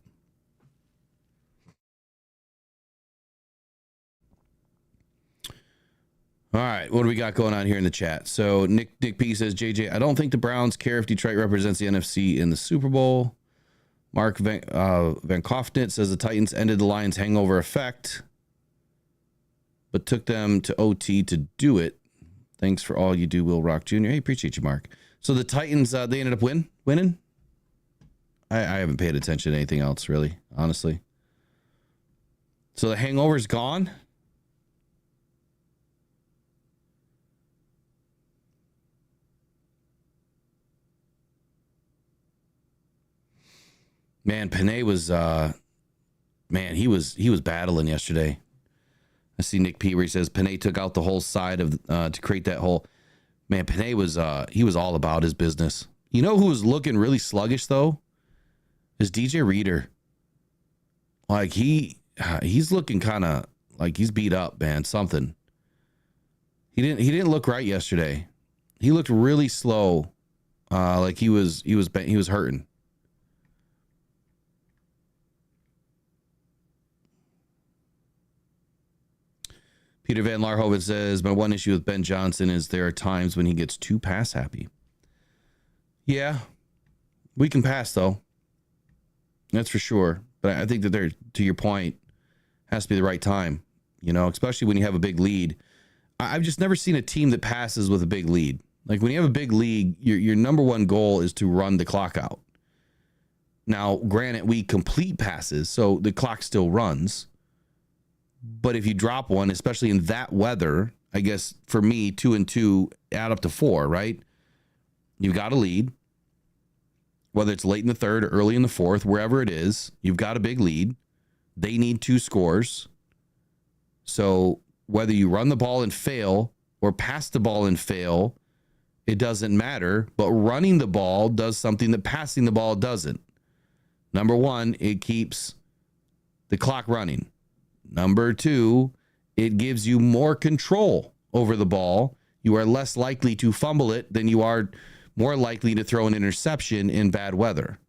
All right, what do we got going on here in the chat? So Nick P says, JJ, I don't think the Browns care if Detroit represents the NFC in the Super Bowl. Mark Van Kofnit says the Titans ended the Lions' hangover effect, but took them to OT to do it. Thanks for all you do, Will Rock Jr. Hey, appreciate you, Mark. So the Titans, they ended up winning? I haven't paid attention to anything else, really, honestly. So the hangover's gone? Man, Panay was, he was battling yesterday. I see Nick P where he says Panay took out the whole side of to create that hole. Man, Panay was he was all about his business. You know who was looking really sluggish though? Is DJ Reader. Like he's looking kind of like he's beat up, man. Something. He didn't look right yesterday. He looked really slow. Like he was hurting. Peter Van Larhoven says, my one issue with Ben Johnson is there are times when he gets too pass happy. Yeah, we can pass, though. That's for sure. But I think that there, to your point, has to be the right time, especially when you have a big lead. I've just never seen a team that passes with a big lead. Like when you have a big lead, your number one goal is to run the clock out. Now, granted, we complete passes, so the clock still runs. But if you drop one, especially in that weather, I guess for me, 2 and 2 add up to 4, right? You've got a lead, whether it's late in the third or early in the fourth, wherever it is, you've got a big lead. They need 2 scores. So whether you run the ball and fail or pass the ball and fail, it doesn't matter. But running the ball does something that passing the ball doesn't. Number one, it keeps the clock running. Number 2, it gives you more control over the ball. You are less likely to fumble it than you are more likely to throw an interception in bad weather.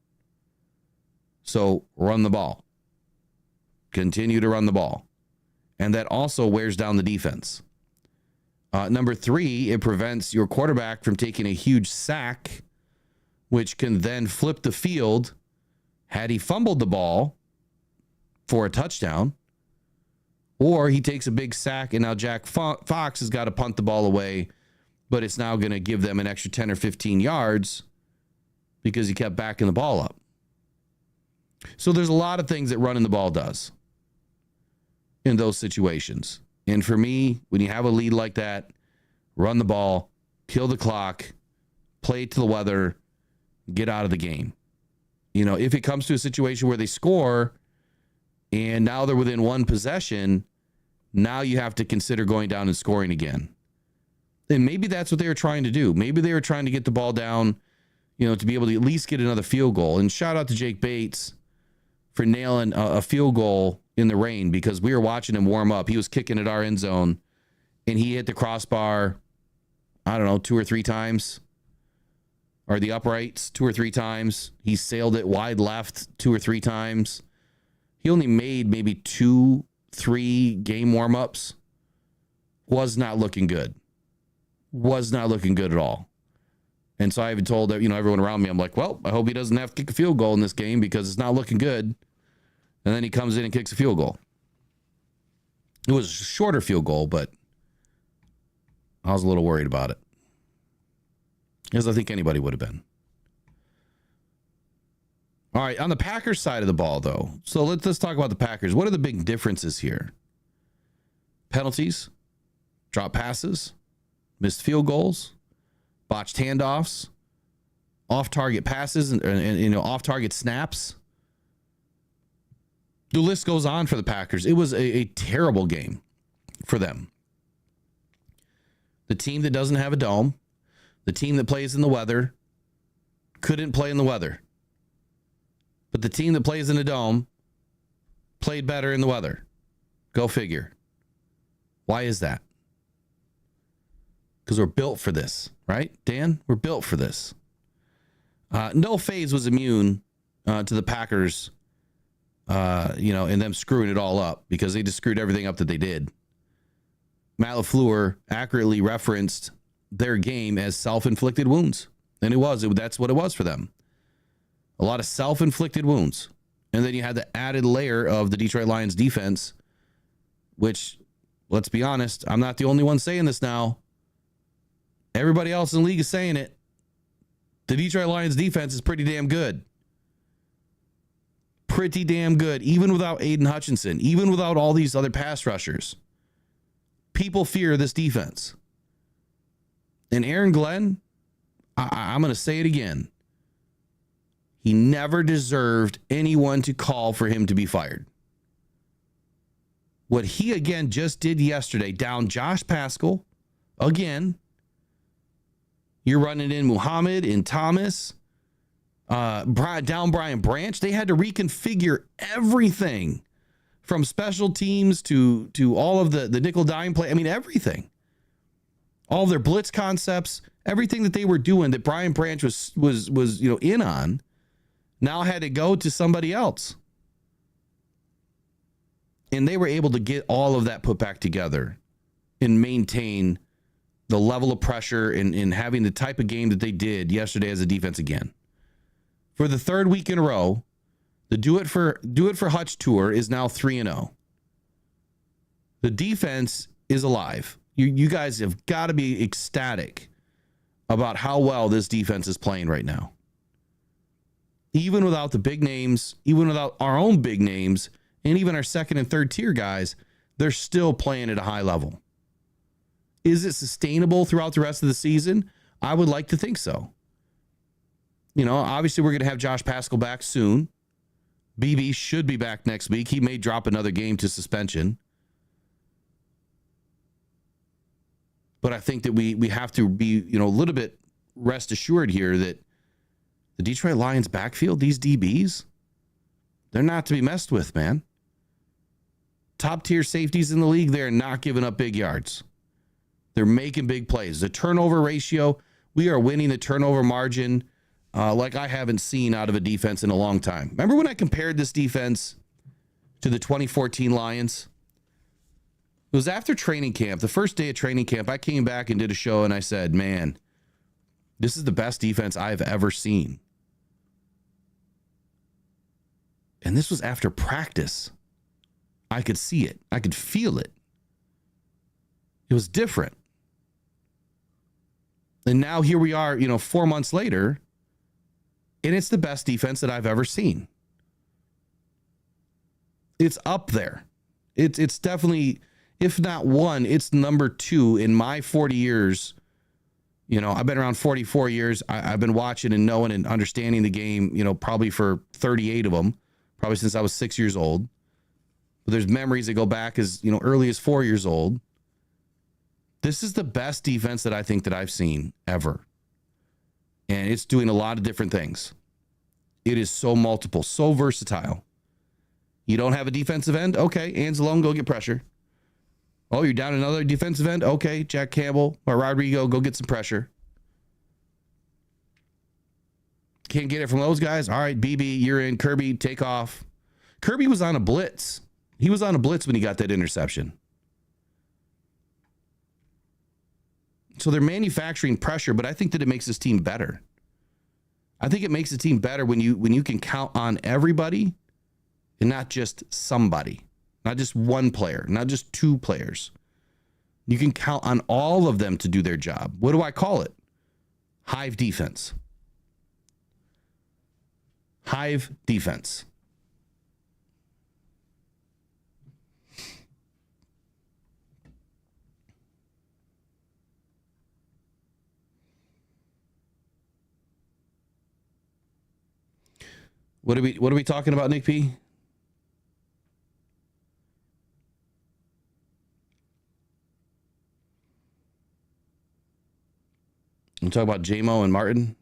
So run the ball. Continue to run the ball. And that also wears down the defense. Number 3, it prevents your quarterback from taking a huge sack, which can then flip the field. Had he fumbled the ball for a touchdown, or he takes a big sack and now Jack Fox has got to punt the ball away, but it's now going to give them an extra 10 or 15 yards because he kept backing the ball up. So there's a lot of things that running the ball does in those situations. And for me, when you have a lead like that, run the ball, kill the clock, play to the weather, get out of the game. If it comes to a situation where they score and now they're within one possession, now you have to consider going down and scoring again. And maybe that's what they were trying to do. Maybe they were trying to get the ball down, to be able to at least get another field goal. And shout out to Jake Bates for nailing a field goal in the rain, because we were watching him warm up. He was kicking at our end zone, and he hit the crossbar, I don't know, 2 or 3 times, or the uprights 2 or 3 times. He sailed it wide left 2 or 3 times. He only made maybe 2, 3 game warm-ups. Was not looking good. Was not looking good at all. And so I even told everyone around me, I'm like, well, I hope he doesn't have to kick a field goal in this game because it's not looking good. And then he comes in and kicks a field goal. It was a shorter field goal, but I was a little worried about it, as I think anybody would have been. All right, on the Packers side of the ball, though. So let's talk about the Packers. What are the big differences here? Penalties, drop passes, missed field goals, botched handoffs, off-target passes, and off-target snaps. The list goes on for the Packers. It was a terrible game for them. The team that doesn't have a dome, the team that plays in the weather, couldn't play in the weather. But the team that plays in a dome played better in the weather. Go figure. Why is that? Because we're built for this, right, Dan? We're built for this. No phase was immune to the Packers, and them screwing it all up, because they just screwed everything up that they did. Matt LaFleur accurately referenced their game as self-inflicted wounds. And that's what it was for them. A lot of self-inflicted wounds. And then you had the added layer of the Detroit Lions defense, which, let's be honest, I'm not the only one saying this now. Everybody else in the league is saying it. The Detroit Lions defense is pretty damn good. Pretty damn good, even without Aiden Hutchinson, even without all these other pass rushers. People fear this defense. And Aaron Glenn, I'm going to say it again. He never deserved anyone to call for him to be fired. What he again just did yesterday, down Josh Paschal, again. You're running in Muhammad and Thomas, down Brian Branch. They had to reconfigure everything, from special teams to all of the nickel dime play. I mean, everything. All of their blitz concepts, everything that they were doing that Brian Branch was in on, now had to go to somebody else. And they were able to get all of that put back together and maintain the level of pressure and having the type of game that they did yesterday as a defense again. For the 3rd week in a row, the Do It for Hutch tour is now 3-0. The defense is alive. You guys have got to be ecstatic about how well this defense is playing right now. Even without the big names, even without our own big names, and even our second and third tier guys, they're still playing at a high level. Is it sustainable throughout the rest of the season? I would like to think so. Obviously we're going to have Josh Paschal back soon. BB should be back next week. He may drop another game to suspension. But I think that we have to be, a little bit rest assured here that the Detroit Lions backfield, these DBs, they're not to be messed with, man. Top tier safeties in the league, they're not giving up big yards. They're making big plays. The turnover ratio, we are winning the turnover margin like I haven't seen out of a defense in a long time. Remember when I compared this defense to the 2014 Lions? It was after training camp, the first day of training camp. I came back and did a show and I said, man, this is the best defense I've ever seen. And this was after practice. I could see it. I could feel it. It was different. And now here we are, 4 months later, and it's the best defense that I've ever seen. It's up there. It's definitely, if not one, it's number 2 in my 40 years. I've been around 44 years. I've been watching and knowing and understanding the game, probably for 38 of them, probably since I was 6 years old. But there's memories that go back as, early as 4 years old. This is the best defense that I think that I've seen ever. And it's doing a lot of different things. It is so multiple, so versatile. You don't have a defensive end? Okay, Anzalone, go get pressure. Oh, you're down another defensive end? Okay, Jack Campbell or Rodrigo, go get some pressure. Can't get it from those guys? All right, BB, you're in. Kirby, take off. Kirby was on a blitz. He was on a blitz when he got that interception. So they're manufacturing pressure, but I think that it makes this team better. I think it makes the team better when you can count on everybody and not just somebody, not just one player, not just two players. You can count on all of them to do their job. What do I call it? Hive defense. Hive defense. What are we talking about, Nick P? We talk about J-Mo and Martin.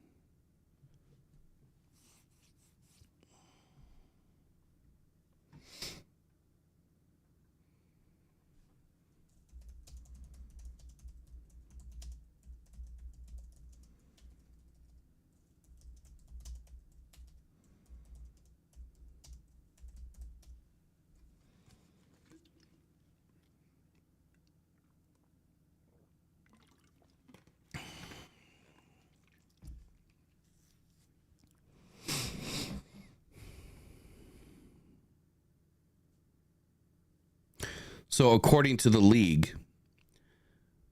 So according to the league,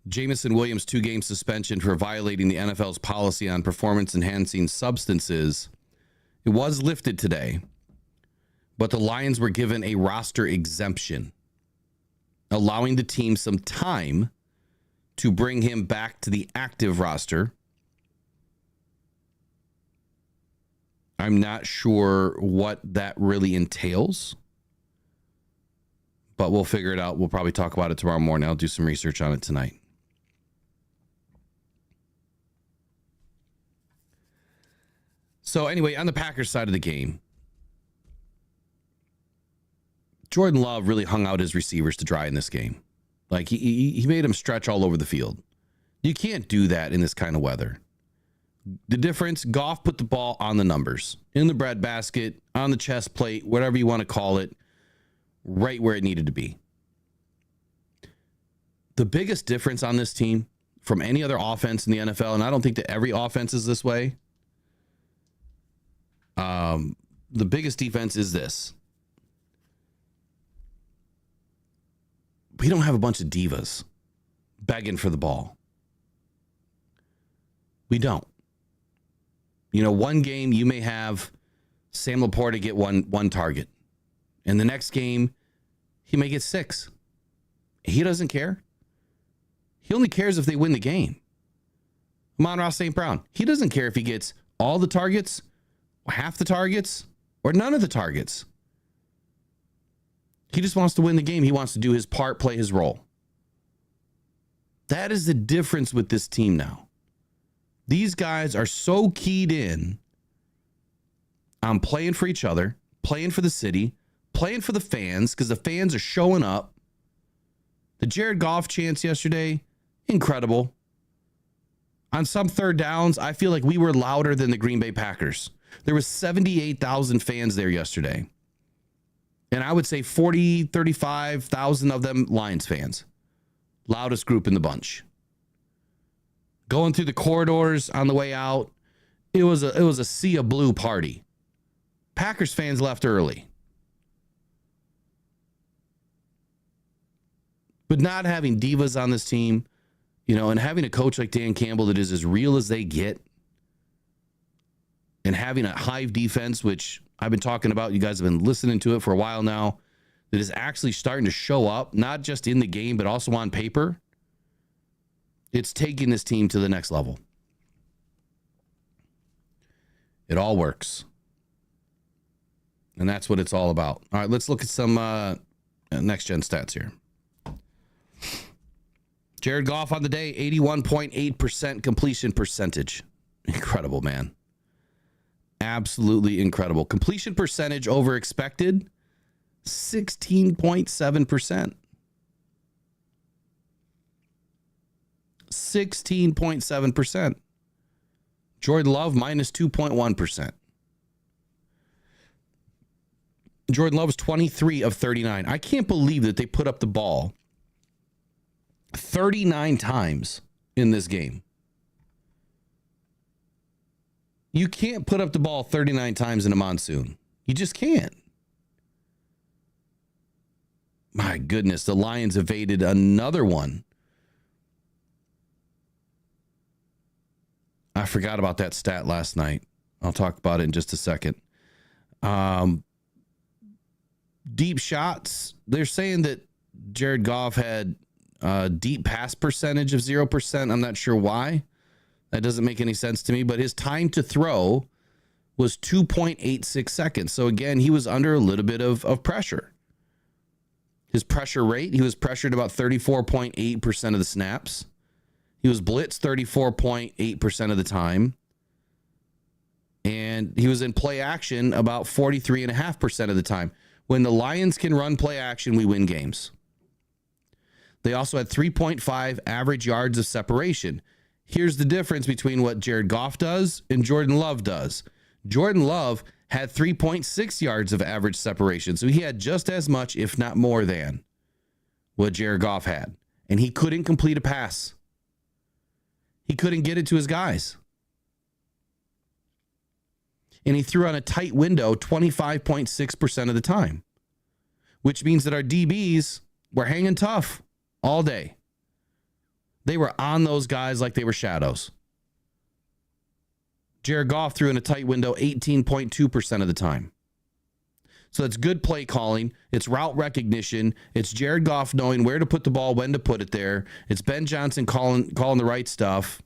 Jamison Williams' 2-game suspension for violating the NFL's policy on performance-enhancing substances, it was lifted today, but the Lions were given a roster exemption, allowing the team some time to bring him back to the active roster. I'm not sure what that really entails, but we'll figure it out. We'll probably talk about it tomorrow morning. I'll do some research on it tonight. So anyway, on the Packers side of the game, Jordan Love really hung out his receivers to dry in this game. Like he made them stretch all over the field. You can't do that in this kind of weather. The difference, Goff put the ball on the numbers, in the breadbasket, on the chest plate, whatever you want to call it, right where it needed to be. The biggest difference on this team from any other offense in the NFL, and I don't think that every offense is this way, the biggest defense is this. We don't have a bunch of divas begging for the ball. We don't. You know, one game you may have Sam Laporta get one target. And the next game, he may get 6. He doesn't care. He only cares if they win the game. Amon-Ra St. Brown, he doesn't care if he gets all the targets, half the targets, or none of the targets. He just wants to win the game. He wants to do his part, play his role. That is the difference with this team now. These guys are so keyed in on playing for each other, playing for the city, playing for the fans, because the fans are showing up. The Jared Goff chants yesterday, incredible. On some third downs, I feel like we were louder than the Green Bay Packers. There was 78,000 fans there yesterday. And I would say 35,000 of them Lions fans. Loudest group in the bunch. Going through the corridors on the way out, it was a sea of blue party. Packers fans left early. But not having divas on this team, you know, and having a coach like Dan Campbell that is as real as they get, and having a hive defense, which I've been talking about, you guys have been listening to it for a while now, that is actually starting to show up, not just in the game, but also on paper. It's taking this team to the next level. It all works. And that's what it's all about. All right, let's look at some next-gen stats here. Jared Goff on the day, 81.8% completion percentage. Incredible, man. Absolutely incredible. Completion percentage over expected, 16.7%. 16.7%. Jordan Love, minus 2.1%. Jordan Love's 23 of 39. I can't believe that they put up the ball 39 times in this game. You can't put up the ball 39 times in a monsoon. You just can't. My goodness, the Lions evaded another one. I forgot about that stat last night. I'll talk about it in just a second. Deep shots. They're saying that Jared Goff had a deep pass percentage of 0%. I'm not sure why. That doesn't make any sense to me. But his time to throw was 2.86 seconds. So, again, he was under a little bit of pressure. His pressure rate, he was pressured about 34.8% of the snaps. He was blitzed 34.8% of the time. And he was in play action about 43.5% of the time. When the Lions can run play action, we win games. They also had 3.5 average yards of separation. Here's the difference between what Jared Goff does and Jordan Love does. Jordan Love had 3.6 yards of average separation. So he had just as much, if not more than, what Jared Goff had. And he couldn't complete a pass. He couldn't get it to his guys. And he threw on a tight window 25.6% of the time, which means that our DBs were hanging tough all day. They were on those guys like they were shadows. Jared Goff threw in a tight window 18.2% of the time. So it's good play calling. It's route recognition. It's Jared Goff knowing where to put the ball, when to put it there. It's Ben Johnson calling the right stuff.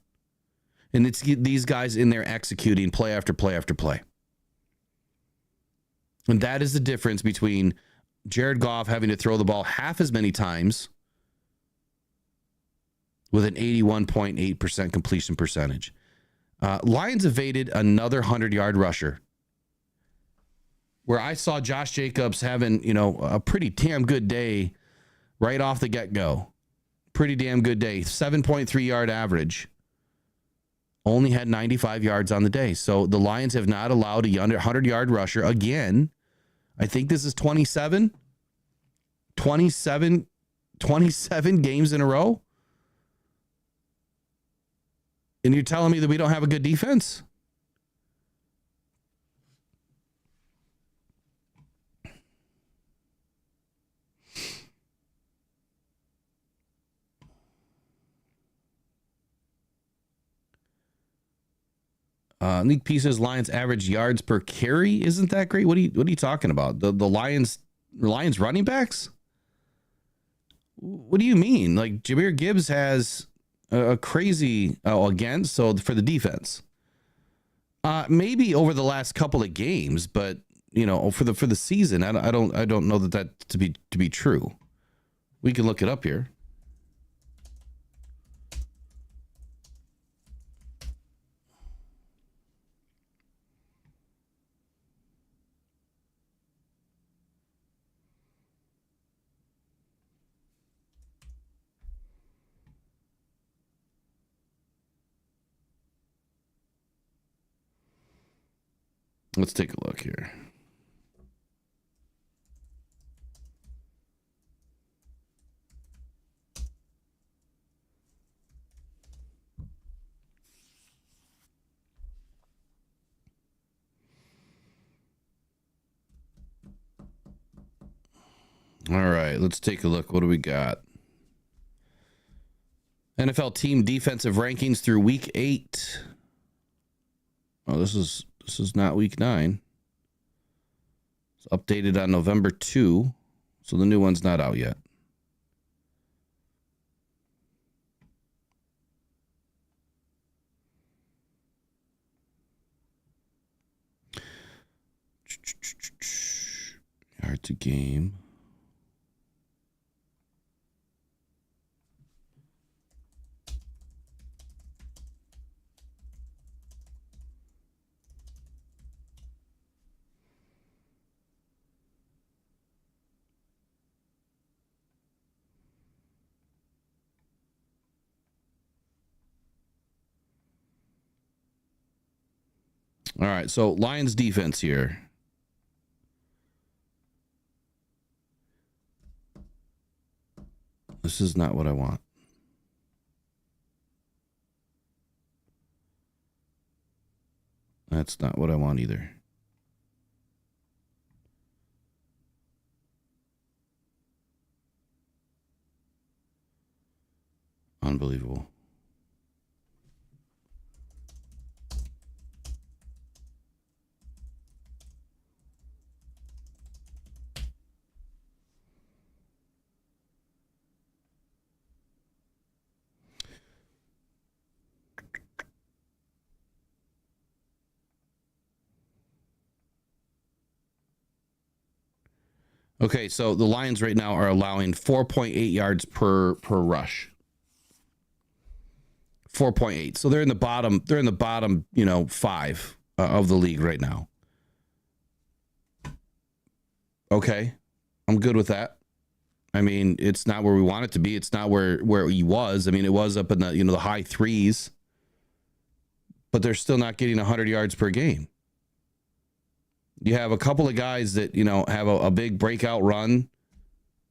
And it's these guys in there executing play after play after play. And that is the difference between Jared Goff having to throw the ball half as many times with an 81.8% completion percentage. Lions evaded another 100-yard rusher, where I saw Josh Jacobs having, a pretty damn good day right off the get-go. Pretty damn good day. 7.3 yard average. Only had 95 yards on the day. So the Lions have not allowed a 100-yard rusher again. I think this is 27 games in a row. And you're telling me that we don't have a good defense? League pieces, Lions average yards per carry isn't that great. What are you talking about? The Lions running backs? What do you mean? Like Jahmyr Gibbs has a crazy against, so for the defense. Maybe over the last couple of games, but for the season, I don't know that to be true. We can look it up here. Let's take a look here. All right, let's take a look. What do we got? NFL team defensive rankings through week 8. Oh, this is not week 9. It's updated on November 2, so the new one's not out yet. Yards a game. All right, so Lions defense here. This is not what I want. That's not what I want either. Unbelievable. Okay, so the Lions right now are allowing 4.8 yards per rush. 4.8. So they're in the bottom, you know, 5 of the league right now. Okay. I'm good with that. I mean, it's not where we want it to be. It's not where he was. I mean, it was up in the, you know, the high 3s. But they're still not getting 100 yards per game. You have a couple of guys that, you know, have a big breakout run,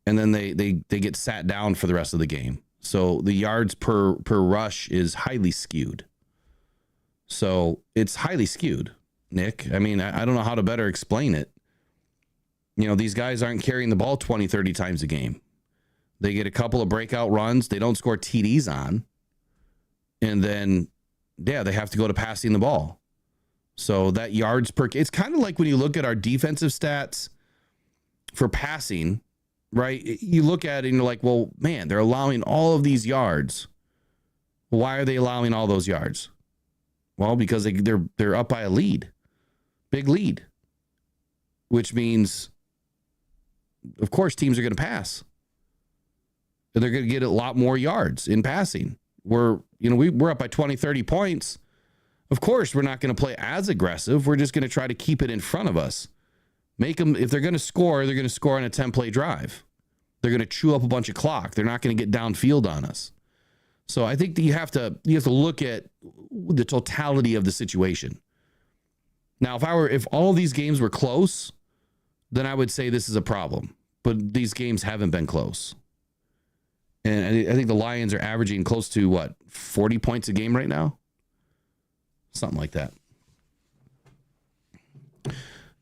and then they get sat down for the rest of the game. So the yards per rush is highly skewed. So it's highly skewed, Nick. I mean, I don't know how to better explain it. You know, these guys aren't carrying the ball 20, 30 times a game. They get a couple of breakout runs. They don't score TDs on. And then, yeah, they have to go to passing the ball. So that yards per, it's kind of like when you look at our defensive stats for passing, right? You look at it and you're like, well, man, they're allowing all of these yards. Why are they allowing all those yards? Well, because they're up by a lead, big lead, which means, of course, teams are going to pass. They're going to get a lot more yards in passing. We're up by 20, 30 points. Of course, we're not going to play as aggressive. We're just going to try to keep it in front of us. Make them, if they're going to score, they're going to score on a 10-play drive. They're going to chew up a bunch of clock. They're not going to get downfield on us. So I think that you have to look at the totality of the situation. Now, if all these games were close, then I would say this is a problem. But these games haven't been close. And I think the Lions are averaging close to, 40 points a game right now? Something like that.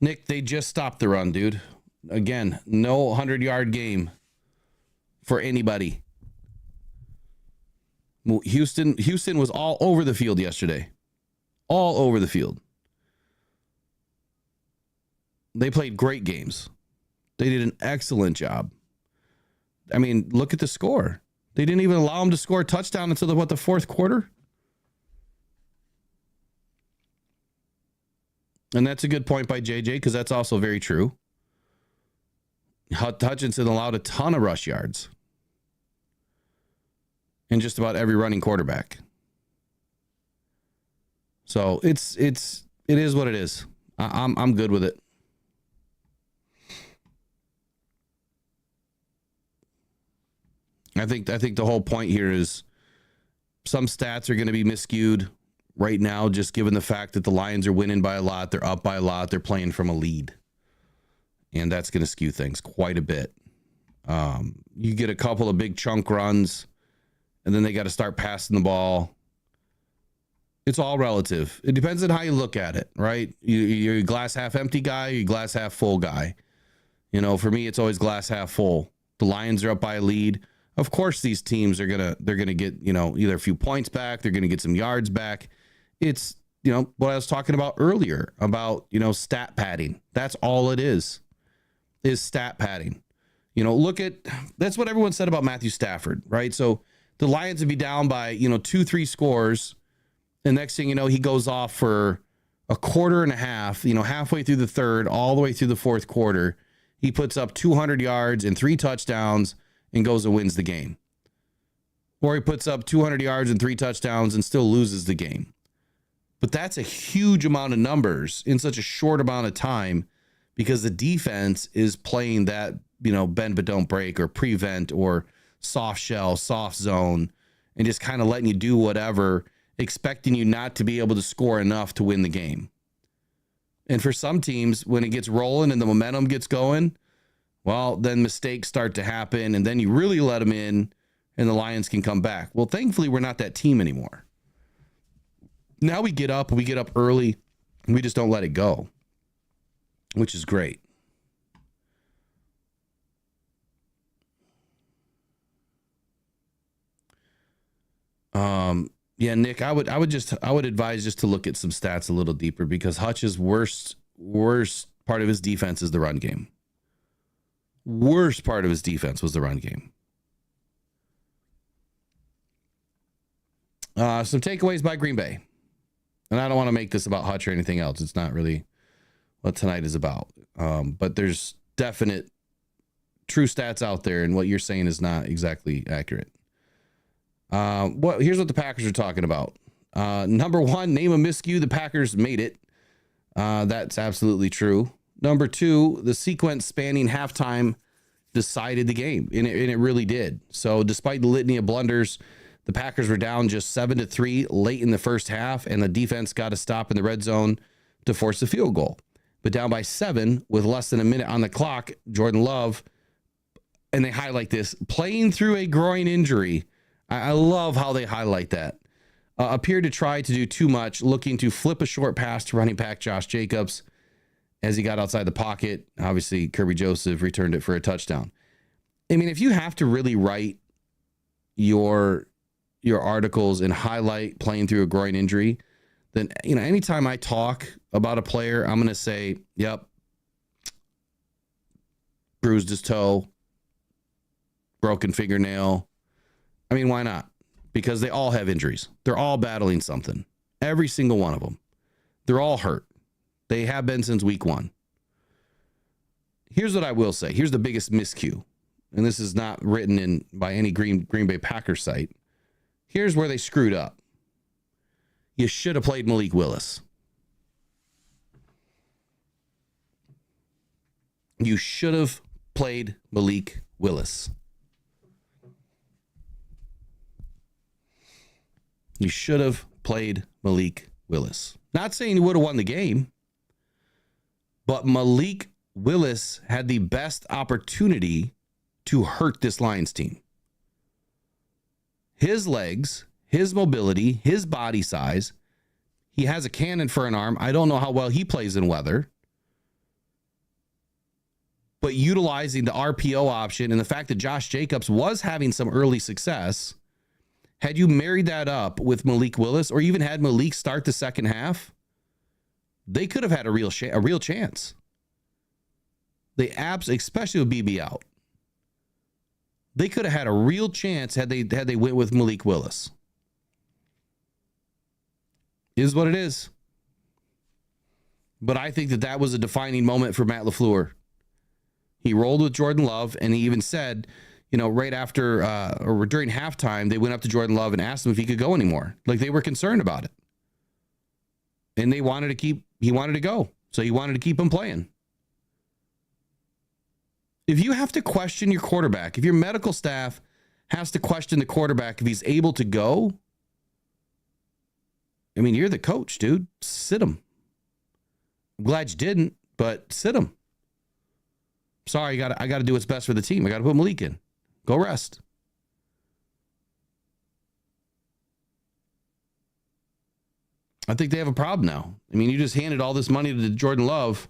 Nick, they just stopped the run, dude. Again, no 100-yard game for anybody. Houston was all over the field yesterday. All over the field. They played great games. They did an excellent job. I mean, look at the score. They didn't even allow them to score a touchdown until the fourth quarter? And that's a good point by JJ, because that's also very true. Hutchinson allowed a ton of rush yards in just about every running quarterback. So it is what it is. I'm good with it. I think the whole point here is some stats are going to be miscued right now, just given the fact that the Lions are winning by a lot. They're up by a lot. They're playing from a lead. And that's going to skew things quite a bit. You get a couple of big chunk runs, and then they got to start passing the ball. It's all relative. It depends on how you look at it, right? You're a glass half empty guy, you're a glass half full guy. You know, for me, it's always glass half full. The Lions are up by a lead. Of course, these teams are gonna get, you know, either a few points back, they're gonna get some yards back. It's, you know, what I was talking about earlier about, you know, stat padding. That's all it is stat padding. You know, that's what everyone said about Matthew Stafford, right? So the Lions would be down by, you know, 2-3 scores. And next thing you know, he goes off for a quarter and a half, you know, halfway through the third, all the way through the fourth quarter. He puts up 200 yards and 3 touchdowns and goes and wins the game. Or he puts up 200 yards and 3 touchdowns and still loses the game. But that's a huge amount of numbers in such a short amount of time, because the defense is playing that, you know, bend but don't break, or prevent, or soft shell, soft zone, and just kind of letting you do whatever, expecting you not to be able to score enough to win the game. And for some teams, when it gets rolling and the momentum gets going, well, then mistakes start to happen, and then you really let them in, and the Lions can come back. Well, thankfully, we're not that team anymore. Now we get up early, and we just don't let it go, which is great. Yeah, Nick, I would advise just to look at some stats a little deeper, because Hutch's worst part of his defense is the run game. Worst part of his defense was the run game. Some takeaways by Green Bay. And I don't want to make this about Hutch or anything else. It's not really what tonight is about. But there's definite true stats out there, and what you're saying is not exactly accurate. Here's what the Packers are talking about. Number one, name a miscue. The Packers made it. That's absolutely true. Number two, the sequence spanning halftime decided the game, and it really did. So despite the litany of blunders, the Packers were down just 7-3 late in the first half, and the defense got a stop in the red zone to force a field goal. But down by 7 with less than a minute on the clock, Jordan Love, and they highlight this, playing through a groin injury. I love how they highlight that. Appeared to try to do too much, looking to flip a short pass to running back Josh Jacobs as he got outside the pocket. Obviously, Kirby Joseph returned it for a touchdown. I mean, if you have to really write your articles and highlight playing through a groin injury, then, anytime I talk about a player, I'm going to say, yep, bruised his toe, broken fingernail. I mean, why not? Because they all have injuries. They're all battling something. Every single one of them. They're all hurt. They have been since week 1. Here's what I will say. Here's the biggest miscue. And this is not written by any Green Bay Packers site. Here's where they screwed up. You should have played Malik Willis. You should have played Malik Willis. You should have played Malik Willis. Not saying he would have won the game, but Malik Willis had the best opportunity to hurt this Lions team. His legs, his mobility, his body size. He has a cannon for an arm. I don't know how well he plays in weather. But utilizing the RPO option and the fact that Josh Jacobs was having some early success, had you married that up with Malik Willis, or even had Malik start the second half, they could have had a real chance. They especially with BB out, they could have had a real chance had they went with Malik Willis. Is what it is. But I think that was a defining moment for Matt LaFleur. He rolled with Jordan Love, and he even said, right after or during halftime, they went up to Jordan Love and asked him if he could go anymore. Like, they were concerned about it. And he wanted to go. So he wanted to keep him playing. If you have to question your quarterback, if your medical staff has to question the quarterback if he's able to go, I mean, you're the coach, dude. Sit him. I'm glad you didn't, but sit him. Sorry, I got to do what's best for the team. I got to put Malik in. Go rest. I think they have a problem now. I mean, you just handed all this money to Jordan Love,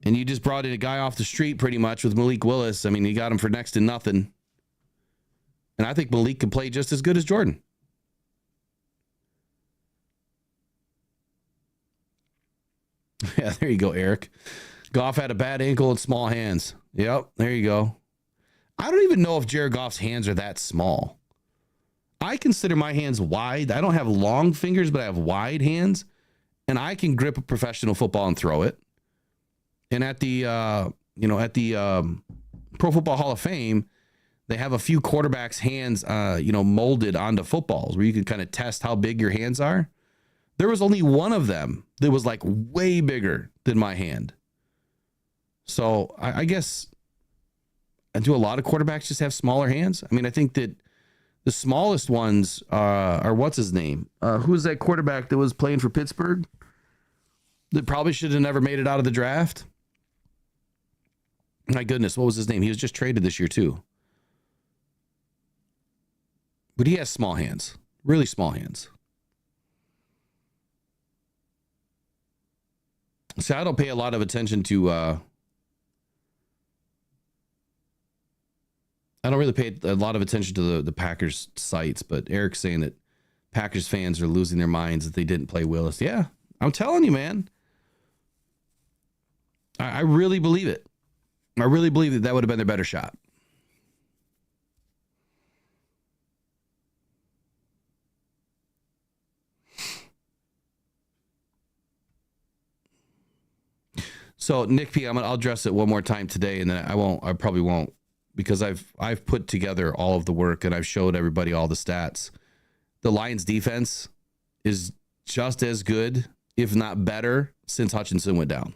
and you just brought in a guy off the street pretty much with Malik Willis. I mean, you got him for next to nothing. And I think Malik can play just as good as Jordan. Yeah, there you go, Eric. Goff had a bad ankle and small hands. Yep, there you go. I don't even know if Jared Goff's hands are that small. I consider my hands wide. I don't have long fingers, but I have wide hands, and I can grip a professional football and throw it. And at the Pro Football Hall of Fame, they have a few quarterbacks' hands, molded onto footballs where you can kind of test how big your hands are. There was only one of them that was like way bigger than my hand. So I guess, do a lot of quarterbacks just have smaller hands? I mean, I think that the smallest ones are what's his name? Who's that quarterback that was playing for Pittsburgh? that probably should have never made it out of the draft. My goodness, what was his name? He was just traded this year too. But he has small hands, really small hands. So I don't pay a lot of attention to, I don't really pay a lot of attention to the Packers sites, but Eric's saying that Packers fans are losing their minds that they didn't play Willis. Yeah, I'm telling you, man. I really believe it. I really believe that would have been their better shot. So Nick P, I'll address it one more time today, and then I probably won't, because I've put together all of the work and I've showed everybody all the stats. The Lions defense is just as good, if not better, since Hutchinson went down.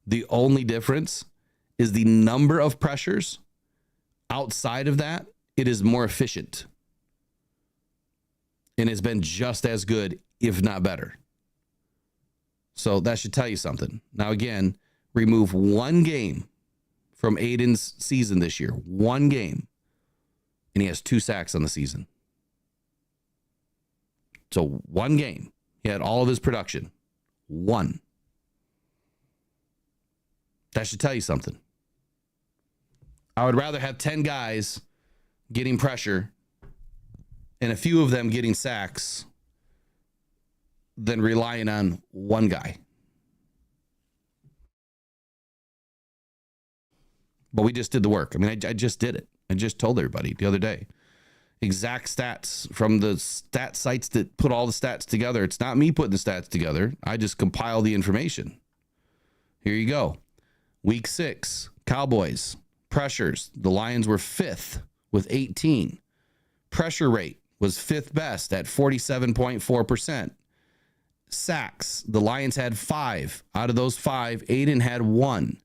The only difference is the number of pressures. Outside of that, it is more efficient. And it's been just as good, if not better. So that should tell you something. Now, again, remove one game from Aiden's season this year. One game. And he has 2 sacks on the season. So one game. He had all of his production. One. That should tell you something. I would rather have 10 guys getting pressure and a few of them getting sacks than relying on one guy. But we just did the work. I mean, I just did it. I just told everybody the other day. Exact stats from the stat sites that put all the stats together. It's not me putting the stats together. I just compile the information. Here you go. Week 6, Cowboys, pressures. The Lions were 5th with 18. Pressure rate was 5th best at 47.4%. Sacks, the Lions had 5. Out of those 5, Aiden had 1.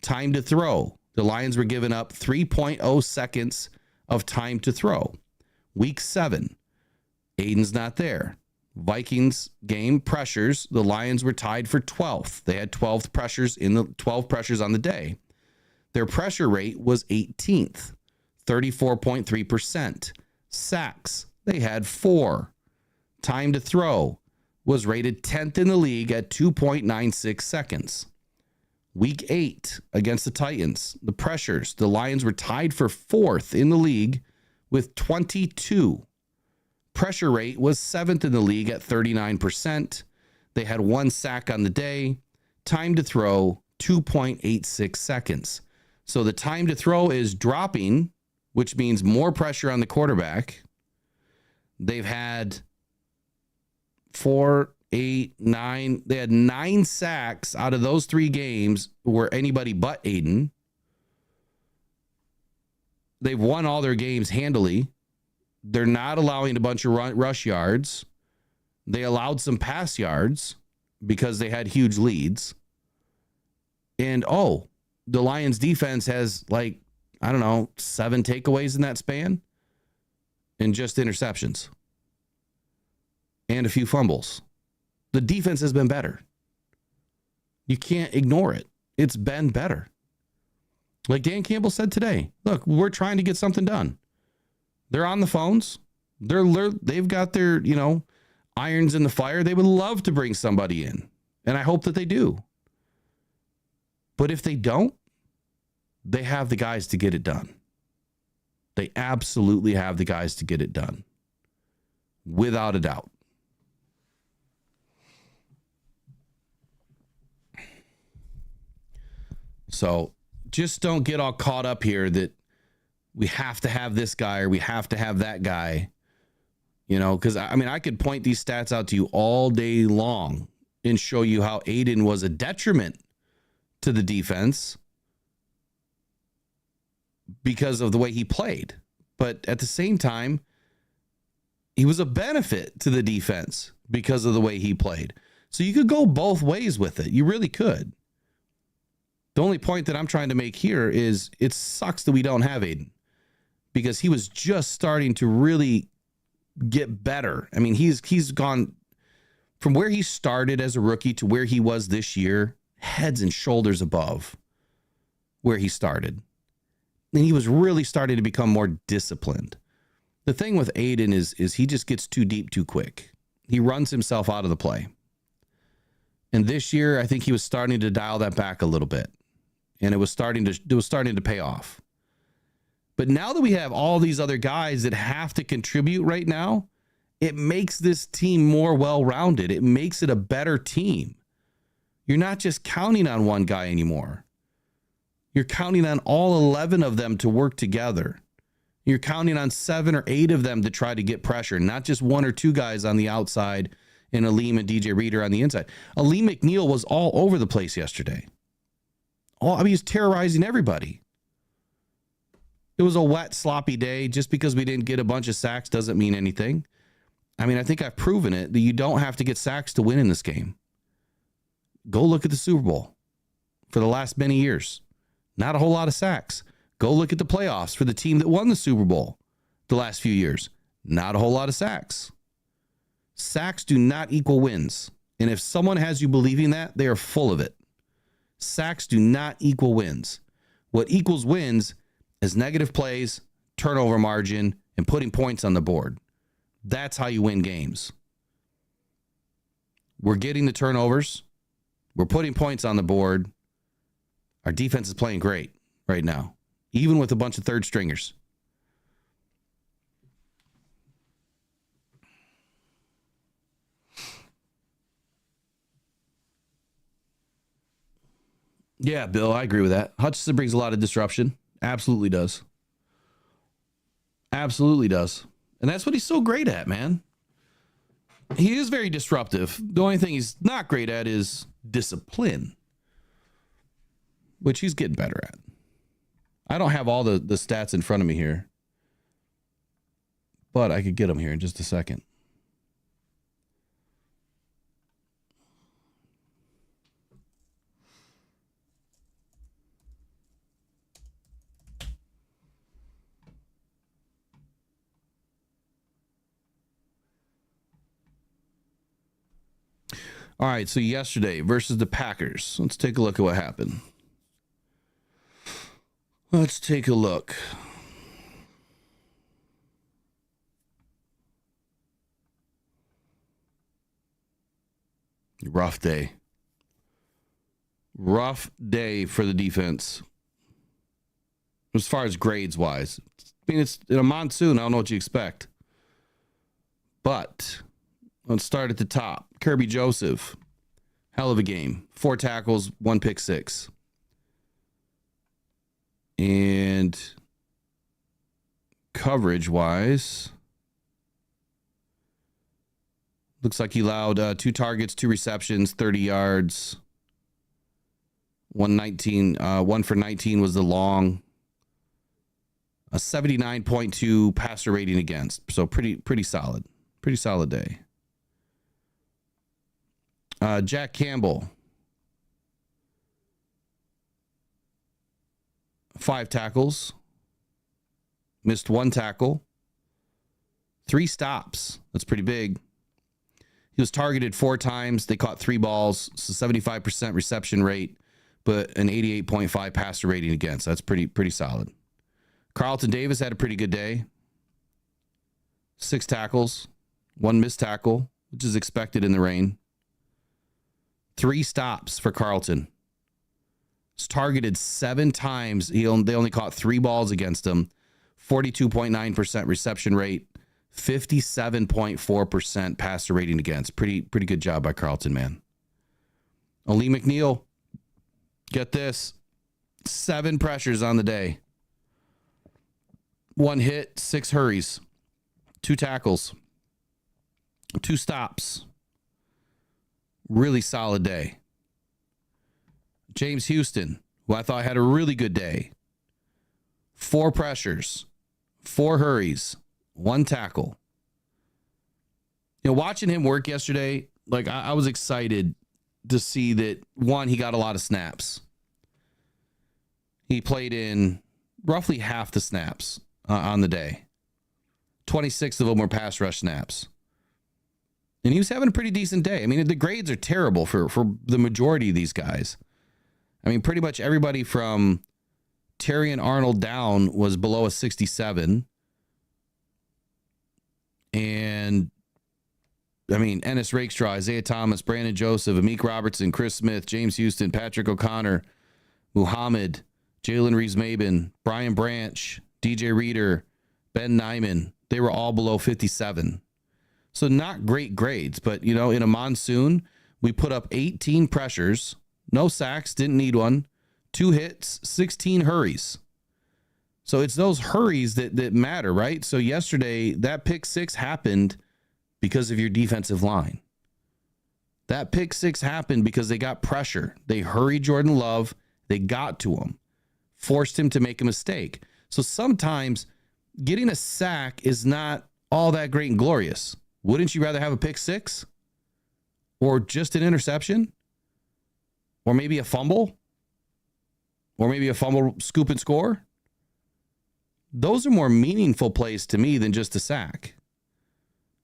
Time to throw, the Lions were giving up 3.0 seconds of time to throw. Week 7, Aiden's not there. Vikings game pressures, the Lions were tied for 12th. They had 12 pressures on the day. Their pressure rate was 18th, 34.3%. Sacks, they had 4. Time to throw was rated 10th in the league at 2.96 seconds. Week 8 against the Titans, the pressures, the Lions were tied for 4th in the league with 22. Pressure rate was 7th in the league at 39%. They had 1 sack on the day. Time to throw, 2.86 seconds. So the time to throw is dropping, which means more pressure on the quarterback. They've had 4, 8, 9. They had 9 sacks out of those 3 games were anybody but Aiden. They've won all their games handily. They're not allowing a bunch of rush yards. They allowed some pass yards because they had huge leads. And, the Lions defense has 7 takeaways in that span and just interceptions and a few fumbles. The defense has been better. You can't ignore it. It's been better. Like Dan Campbell said today, look, we're trying to get something done. They're on the phones. They've got their, irons in the fire. They would love to bring somebody in, and I hope that they do. But if they don't, they have the guys to get it done. They absolutely have the guys to get it done. Without a doubt. So just don't get all caught up here that we have to have this guy or we have to have that guy, because I could point these stats out to you all day long and show you how Aiden was a detriment to the defense because of the way he played. But at the same time, he was a benefit to the defense because of the way he played. So you could go both ways with it. You really could. The only point that I'm trying to make here is it sucks that we don't have Aiden because he was just starting to really get better. I mean, he's gone from where he started as a rookie to where he was this year, heads and shoulders above where he started. And he was really starting to become more disciplined. The thing with Aiden is he just gets too deep too quick. He runs himself out of the play. And this year, I think he was starting to dial that back a little bit. And it was starting to pay off. But now that we have all these other guys that have to contribute right now, it makes this team more well-rounded. It makes it a better team. You're not just counting on one guy anymore. You're counting on all 11 of them to work together. You're counting on 7 or 8 of them to try to get pressure, not just 1 or 2 guys on the outside and Aleem and DJ Reader on the inside. Aleem McNeil was all over the place yesterday. He's terrorizing everybody. It was a wet, sloppy day. Just because we didn't get a bunch of sacks doesn't mean anything. I mean, I think I've proven it that you don't have to get sacks to win in this game. Go look at the Super Bowl for the last many years. Not a whole lot of sacks. Go look at the playoffs for the team that won the Super Bowl the last few years. Not a whole lot of sacks. Sacks do not equal wins. And if someone has you believing that, they are full of it. Sacks do not equal wins. What equals wins is negative plays, turnover margin, and putting points on the board. That's how you win games. We're getting the turnovers. We're putting points on the board. Our defense is playing great right now, even with a bunch of third stringers. Yeah, Bill, I agree with that. Hutchinson brings a lot of disruption. Absolutely does. Absolutely does. And that's what he's so great at, man. He is very disruptive. The only thing he's not great at is discipline, which he's getting better at. I don't have all the stats in front of me here, but I could get them here in just a second. All right, so yesterday versus the Packers. Let's take a look at what happened. Let's take a look. Rough day. Rough day for the defense. As far as grades wise. I mean, it's in a monsoon. I don't know what you expect. But let's start at the top. Kirby Joseph. Hell of a game. 4 tackles, 1 pick six. And coverage-wise, looks like he allowed 2 targets, 2 receptions, 30 yards. 119, 1 for 19 was the long. A 79.2 passer rating against. So pretty solid. Pretty solid day. Jack Campbell. 5 tackles. Missed 1 tackle. 3 stops. That's pretty big. He was targeted 4 times. They caught 3 balls. So 75% reception rate, but an 88.5 passer rating against. That's pretty solid. Carlton Davis had a pretty good day. 6 tackles. 1 missed tackle, which is expected in the rain. 3 stops for Carlton. He's targeted 7 times. They only caught 3 balls against him. 42.9% reception rate. 57.4% passer rating against. Pretty good job by Carlton, man. Aleem McNeil, get this. 7 pressures on the day. 1 hit, 6 hurries. 2 tackles. 2 stops. Really solid day. James Houston, who I thought had a really good day. 4 pressures, 4 hurries, 1 tackle. You know, watching him work yesterday, like I was excited to see that, 1, he got a lot of snaps. He played in roughly half the snaps on the day. 26 of them were pass rush snaps. And he was having a pretty decent day. I mean, the grades are terrible for the majority of these guys. I mean, pretty much everybody from Terry and Arnold down was below a 67. And, I mean, Ennis Rakestraw, Isaiah Thomas, Brandon Joseph, Amik Robertson, Chris Smith, James Houston, Patrick O'Connor, Muhammad, Jalen Reese-Maben, Brian Branch, DJ Reader, Ben Nyman. They were all below 57. So not great grades, but, you know, in a monsoon, we put up 18 pressures, no sacks, didn't need one, 2 hits, 16 hurries. So it's those hurries that matter, right? So yesterday, that pick six happened because of your defensive line. That pick six happened because they got pressure. They hurried Jordan Love. They got to him, forced him to make a mistake. So sometimes getting a sack is not all that great and glorious. Wouldn't you rather have a pick six? Or just an interception? Or maybe a fumble? Or maybe a fumble, scoop and score? Those are more meaningful plays to me than just a sack.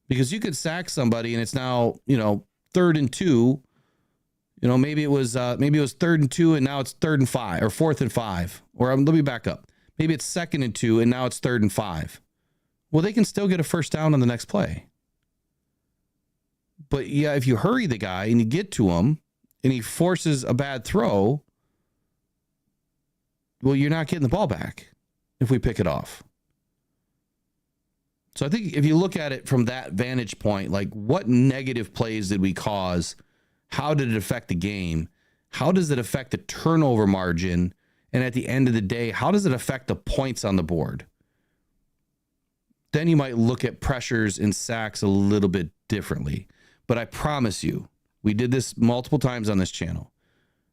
Because you could sack somebody and it's now, you know, 3rd and 2. You know, maybe it was 3rd and 2 and now it's 3rd and 5 or 4th and 5. Or let me back up. Maybe it's 2nd and 2 and now it's 3rd and 5. Well, they can still get a first down on the next play. But yeah, if you hurry the guy and you get to him and he forces a bad throw, well, you're not getting the ball back if we pick it off. So I think if you look at it from that vantage point, like what negative plays did we cause? How did it affect the game? How does it affect the turnover margin? And at the end of the day, how does it affect the points on the board? Then you might look at pressures and sacks a little bit differently. But I promise you, we did this multiple times on this channel.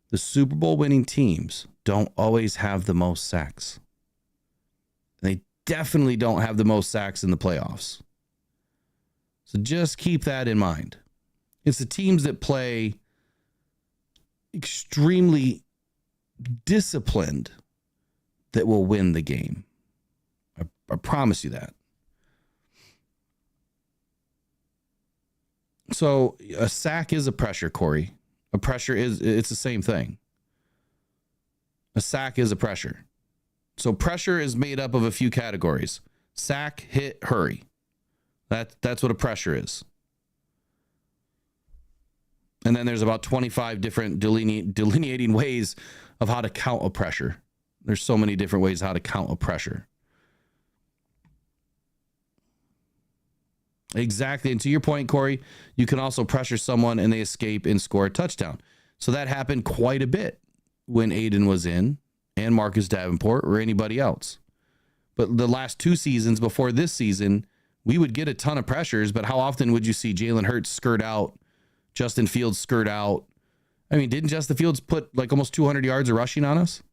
The Super Bowl winning teams don't always have the most sacks. They definitely don't have the most sacks in the playoffs. So just keep that in mind. It's the teams that play extremely disciplined that will win the game. I promise you that. So a sack is a pressure, Corey. A pressure it's the same thing. A sack is a pressure. So pressure is made up of a few categories. Sack, hit, hurry. That's what a pressure is. And then there's about 25 different delineating ways of how to count a pressure. There's so many different ways how to count a pressure. Exactly. And to your point, Corey, you can also pressure someone and they escape and score a touchdown. So that happened quite a bit when Aiden was in and Marcus Davenport or anybody else. But the last 2 seasons before this season, we would get a ton of pressures, but how often would you see Jalen Hurts skirt out, Justin Fields skirt out? I mean, didn't Justin Fields put like almost 200 yards of rushing on us?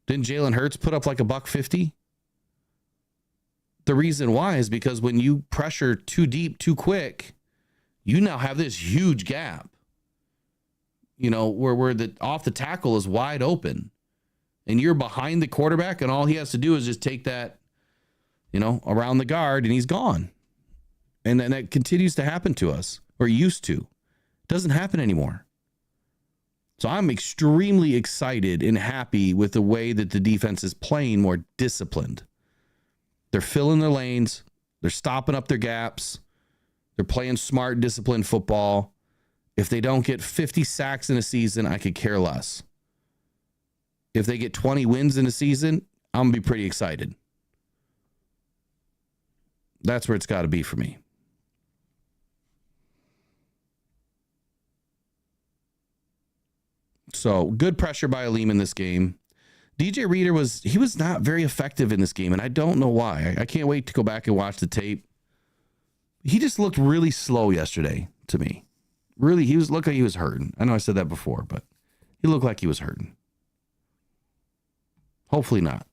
Didn't Jalen Hurts put up like $150? The reason why is because when you pressure too deep, too quick, you now have this huge gap, you know, where the off the tackle is wide open and you're behind the quarterback and all he has to do is just take that, you know, around the guard and he's gone. And then that continues to happen to us, or used to. It doesn't happen anymore. So I'm extremely excited and happy with the way that the defense is playing more disciplined. They're filling their lanes. They're stopping up their gaps. They're playing smart, disciplined football. If they don't get 50 sacks in a season, I could care less. If they get 20 wins in a season, I'm going to be pretty excited. That's where it's got to be for me. So good pressure by Aleem in this game. DJ Reader was not very effective in this game, and I don't know why. I can't wait to go back and watch the tape. He just looked really slow yesterday to me. Really, looked like he was hurting. I know I said that before, but he looked like he was hurting. Hopefully not.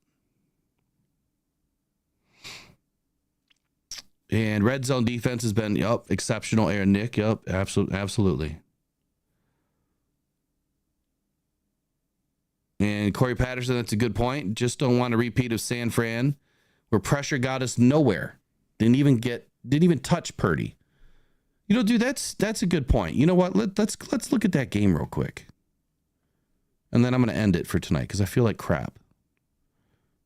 And red zone defense has been, exceptional. Aaron Nick, absolutely. And Corey Patterson, that's a good point. Just don't want a repeat of San Fran, where pressure got us nowhere. Didn't even touch Purdy. You know, dude, that's a good point. You know what? Let's look at that game real quick. And then I'm going to end it for tonight because I feel like crap.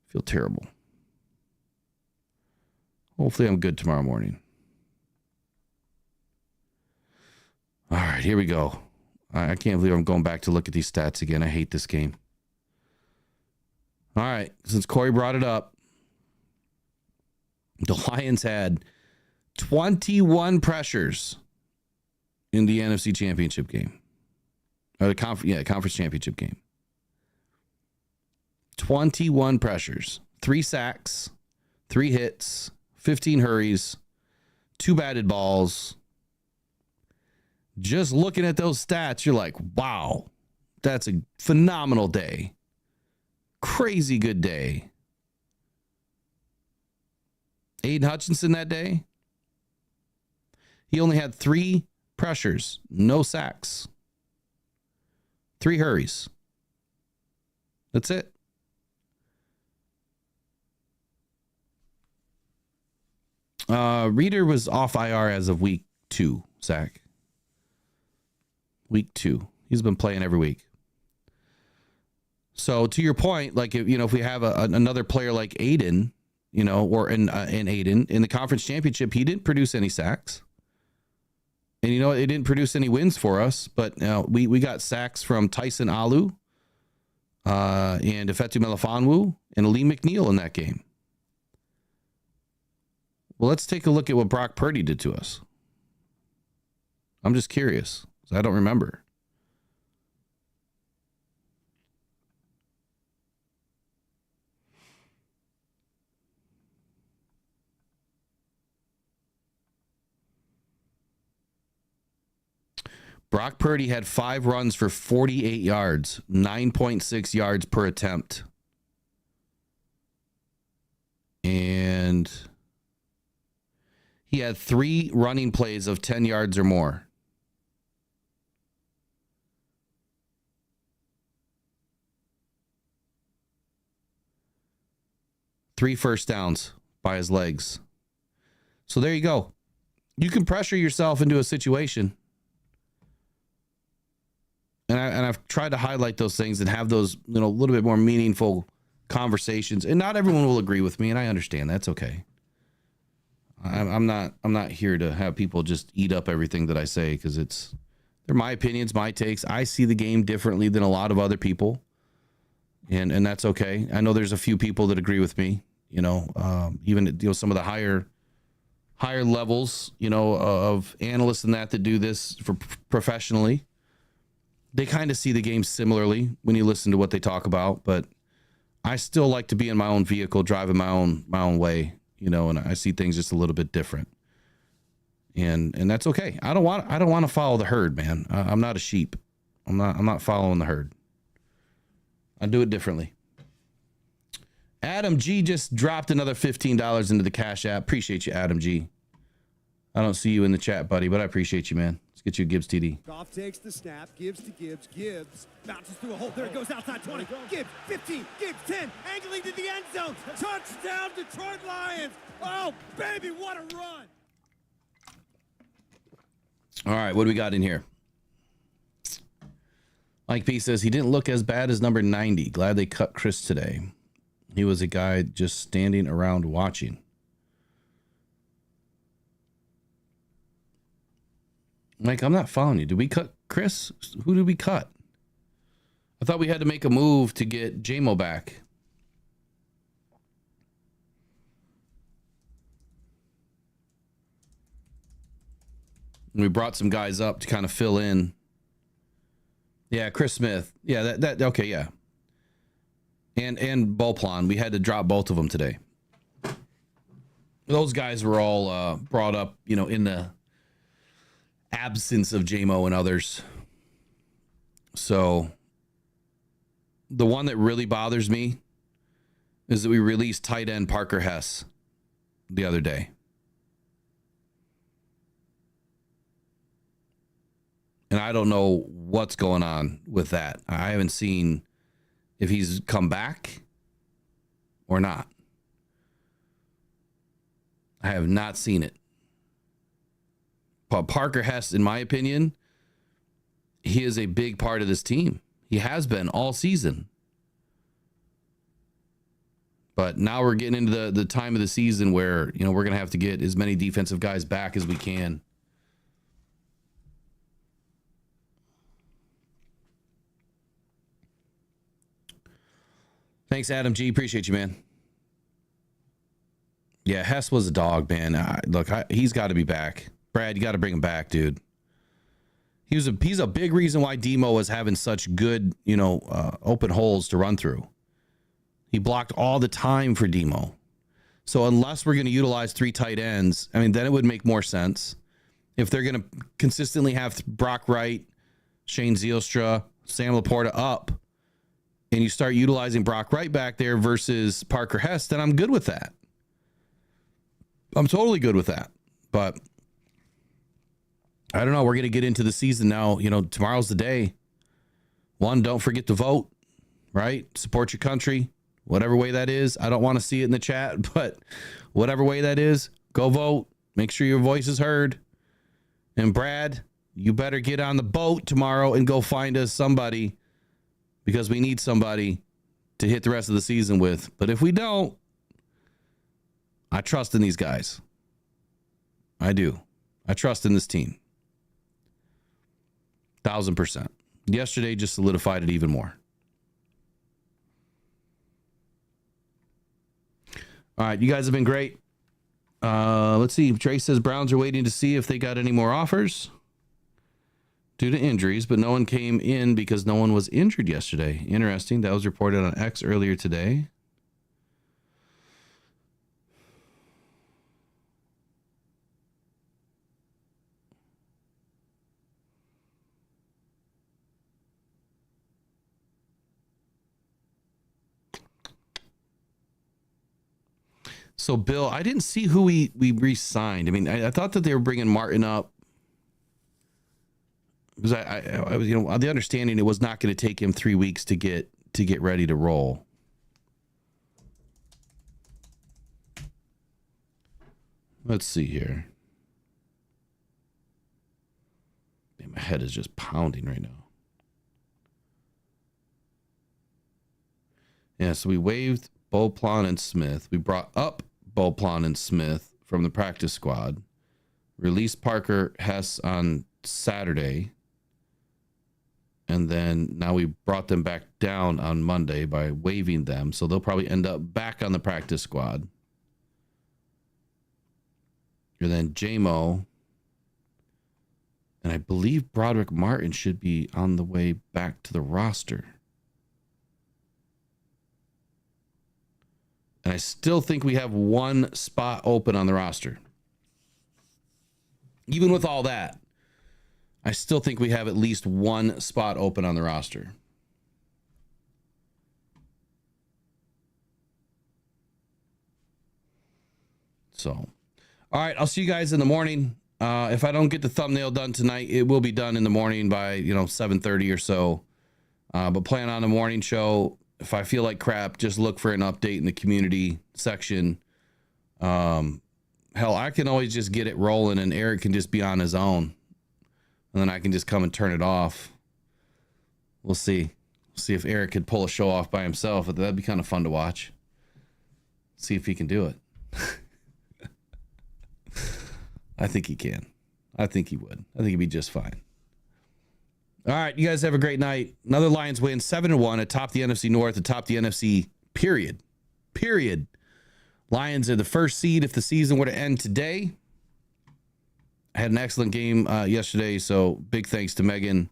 I feel terrible. Hopefully I'm good tomorrow morning. All right, here we go. I can't believe I'm going back to look at these stats again. I hate this game. All right, since Corey brought it up, the Lions had 21 pressures in the NFC Championship game. Or the conference championship game. 21 pressures. 3 sacks, 3 hits, 15 hurries, 2 batted balls. Just looking at those stats, you're like, wow, that's a phenomenal day. Crazy good day. Aiden Hutchinson that day, he only had 3 pressures, no sacks, 3 hurries. That's it. Reader was off IR as of week 2, Zach. Week 2. He's been playing every week. So to your point, like if we have another player like Aiden, or in Aiden in the conference championship, he didn't produce any sacks, and it didn't produce any wins for us. But we got sacks from Tyson Alu, and Ifeatu Melifonwu and Lee McNeil in that game. Well, let's take a look at what Brock Purdy did to us. I'm just curious. I don't remember. Brock Purdy had 5 runs for 48 yards, 9.6 yards per attempt. And he had 3 running plays of 10 yards or more. Three first downs by his legs. So there you go. You can pressure yourself into a situation. And I've tried to highlight those things and have those, a little bit more meaningful conversations. And not everyone will agree with me, and I understand that's okay. I'm not here to have people just eat up everything that I say because they're my opinions, my takes. I see the game differently than a lot of other people, and that's okay. I know there's a few people that agree with me. Even some of the higher levels, of analysts and that do this for professionally. They kind of see the game similarly when you listen to what they talk about, but I still like to be in my own vehicle, driving my own way, and I see things just a little bit different. And that's okay. I don't want to follow the herd, man. I'm not a sheep. I'm not following the herd. I do it differently. Adam G just dropped another $15 into the Cash App. Appreciate you, Adam G. I don't see you in the chat, buddy, but I appreciate you, man. Let's get you a Gibbs TD. Goff takes the snap, gives to Gibbs. Gibbs bounces through a hole. There it goes outside 20. Gibbs 15. Gibbs 10. Angling to the end zone. Touchdown, Detroit Lions. Oh, baby, what a run. All right, what do we got in here? Mike P says he didn't look as bad as number 90. Glad they cut Chris today. He was a guy just standing around watching. Mike, I'm not following you. Did we cut Chris? Who did we cut? I thought we had to make a move to get JMO back. And we brought some guys up to kind of fill in. Yeah, Chris Smith. Yeah, that okay, yeah. And Beauplan. We had to drop both of them today. Those guys were all brought up, in the absence of JMO and others. So the one that really bothers me is that we released tight end Parker Hess the other day. And I don't know what's going on with that. I haven't seen if he's come back or not. I have not seen it. Parker Hess, in my opinion, he is a big part of this team. He has been all season. But now we're getting into the time of the season where, you know, we're going to have to get as many defensive guys back as we can. Thanks, Adam G. Appreciate you, man. Yeah, Hess was a dog, man. He's got to be back. Brad, you got to bring him back, dude. He's a big reason why Demo was having such good, open holes to run through. He blocked all the time for Demo. So unless we're going to utilize 3 tight ends, I mean, then it would make more sense. If they're going to consistently have Brock Wright, Shane Zielstra, Sam Laporta up, and you start utilizing Brock Wright back there versus Parker Hess, then I'm good with that. I'm totally good with that. But I don't know. We're going to get into the season now. Tomorrow's the day. One, don't forget to vote, right? Support your country, whatever way that is. I don't want to see it in the chat, but whatever way that is, go vote. Make sure your voice is heard. And Brad, you better get on the boat tomorrow and go find us somebody, because we need somebody to hit the rest of the season with. But if we don't, I trust in these guys. I do. I trust in this team. 1,000%. Yesterday just solidified it even more. All right, you guys have been great. Let's see. Trey says Browns are waiting to see if they got any more offers due to injuries, but no one came in because no one was injured yesterday. Interesting. That was reported on X earlier today. So, Bill, I didn't see who we re-signed. I mean, I thought that they were bringing Martin up because I was, the understanding it was not going to take him 3 weeks to get ready to roll. Let's see here. Man, my head is just pounding right now. Yeah, so we waived Beauplan and Smith. We brought up Beauplan and Smith from the practice squad. Released Parker Hess on Saturday. And then now we brought them back down on Monday by waiving them. So they'll probably end up back on the practice squad. And then JMO. And I believe Broderick Martin should be on the way back to the roster. And I still think we have one spot open on the roster. Even with all that, I still think we have at least one spot open on the roster. So, all right, I'll see you guys in the morning. If I don't get the thumbnail done tonight, it will be done in the morning by 7:30 or so. But plan on the morning show. If I feel like crap, just look for an update in the community section. Hell, I can always just get it rolling and Eric can just be on his own. And then I can just come and turn it off. We'll see. See if Eric could pull a show off by himself. That'd be kind of fun to watch. See if he can do it. I think he can. I think he would. I think he'd be just fine. All right, you guys have a great night. Another Lions win, 7-1 atop the NFC North, atop the NFC, period. Lions are the first seed if the season were to end today. I had an excellent game yesterday, so big thanks to Megan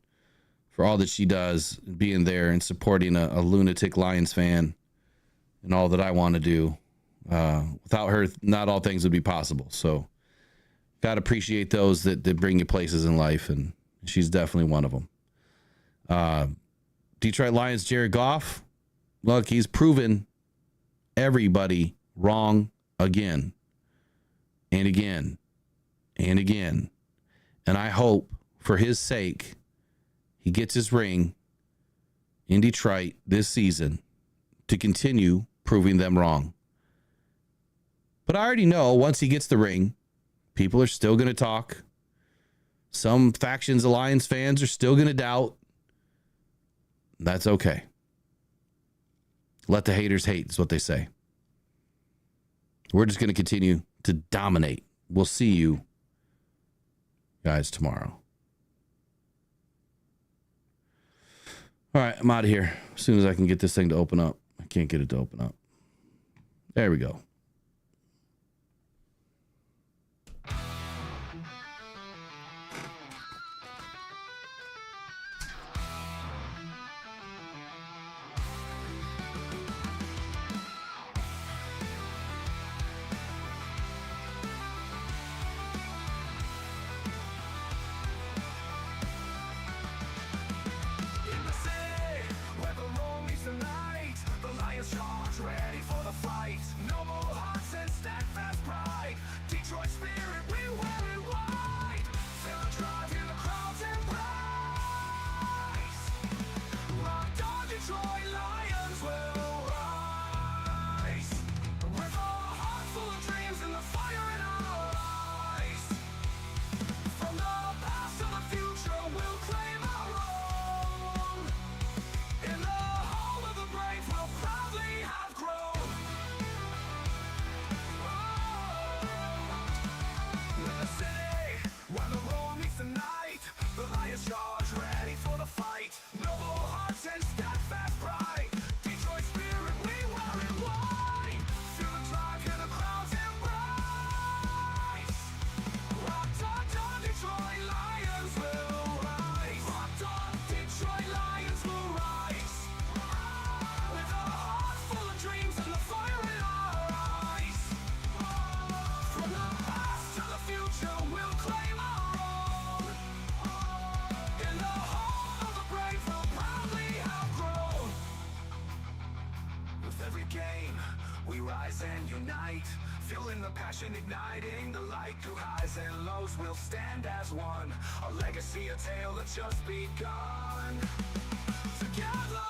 for all that she does, being there and supporting a lunatic Lions fan and all that I want to do. Without her, not all things would be possible. So got to appreciate those that bring you places in life, and she's definitely one of them. Detroit Lions, Jared Goff. Look, he's proven everybody wrong again and again and again. And I hope for his sake, he gets his ring in Detroit this season to continue proving them wrong. But I already know once he gets the ring, people are still going to talk. Some factions of Lions fans are still going to doubt. That's okay. Let the haters hate is what they say. We're just going to continue to dominate. We'll see you guys tomorrow. All right, I'm out of here as soon as I can get this thing to open up. I can't get it to open up. There we go. In the city, where the roar meets the night, the Lions charge, ready for the fight. No more hearts and steadfast pride. Detroit spirit, we wear it white. Feel the drive, hear the crowds embrace. Rock on, Detroit Lions will rise. With a heart full of dreams and the fire in our eyes. From the past to the future, we'll claim our own. In the home of the brave, we'll proudly have grown. In the city, where the roar meets the night, the Lions charge, ready for the fight. Noble hearts and steadfast pride. Detroit spirit, we wear it white. Feel the drive, hear the crowds embrace. Rocked on, Detroit Lions will rise. Rocked on, Detroit Lions will rise. With a heart full of dreams and the fire in our eyes. From the past to the future, we'll claim our own. In the home of the brave, we'll proudly have grown. With every game, we rise and unite. Feeling the passion igniting the light. Through highs and lows, we'll stand as one. A legacy, a tale that's just begun. Together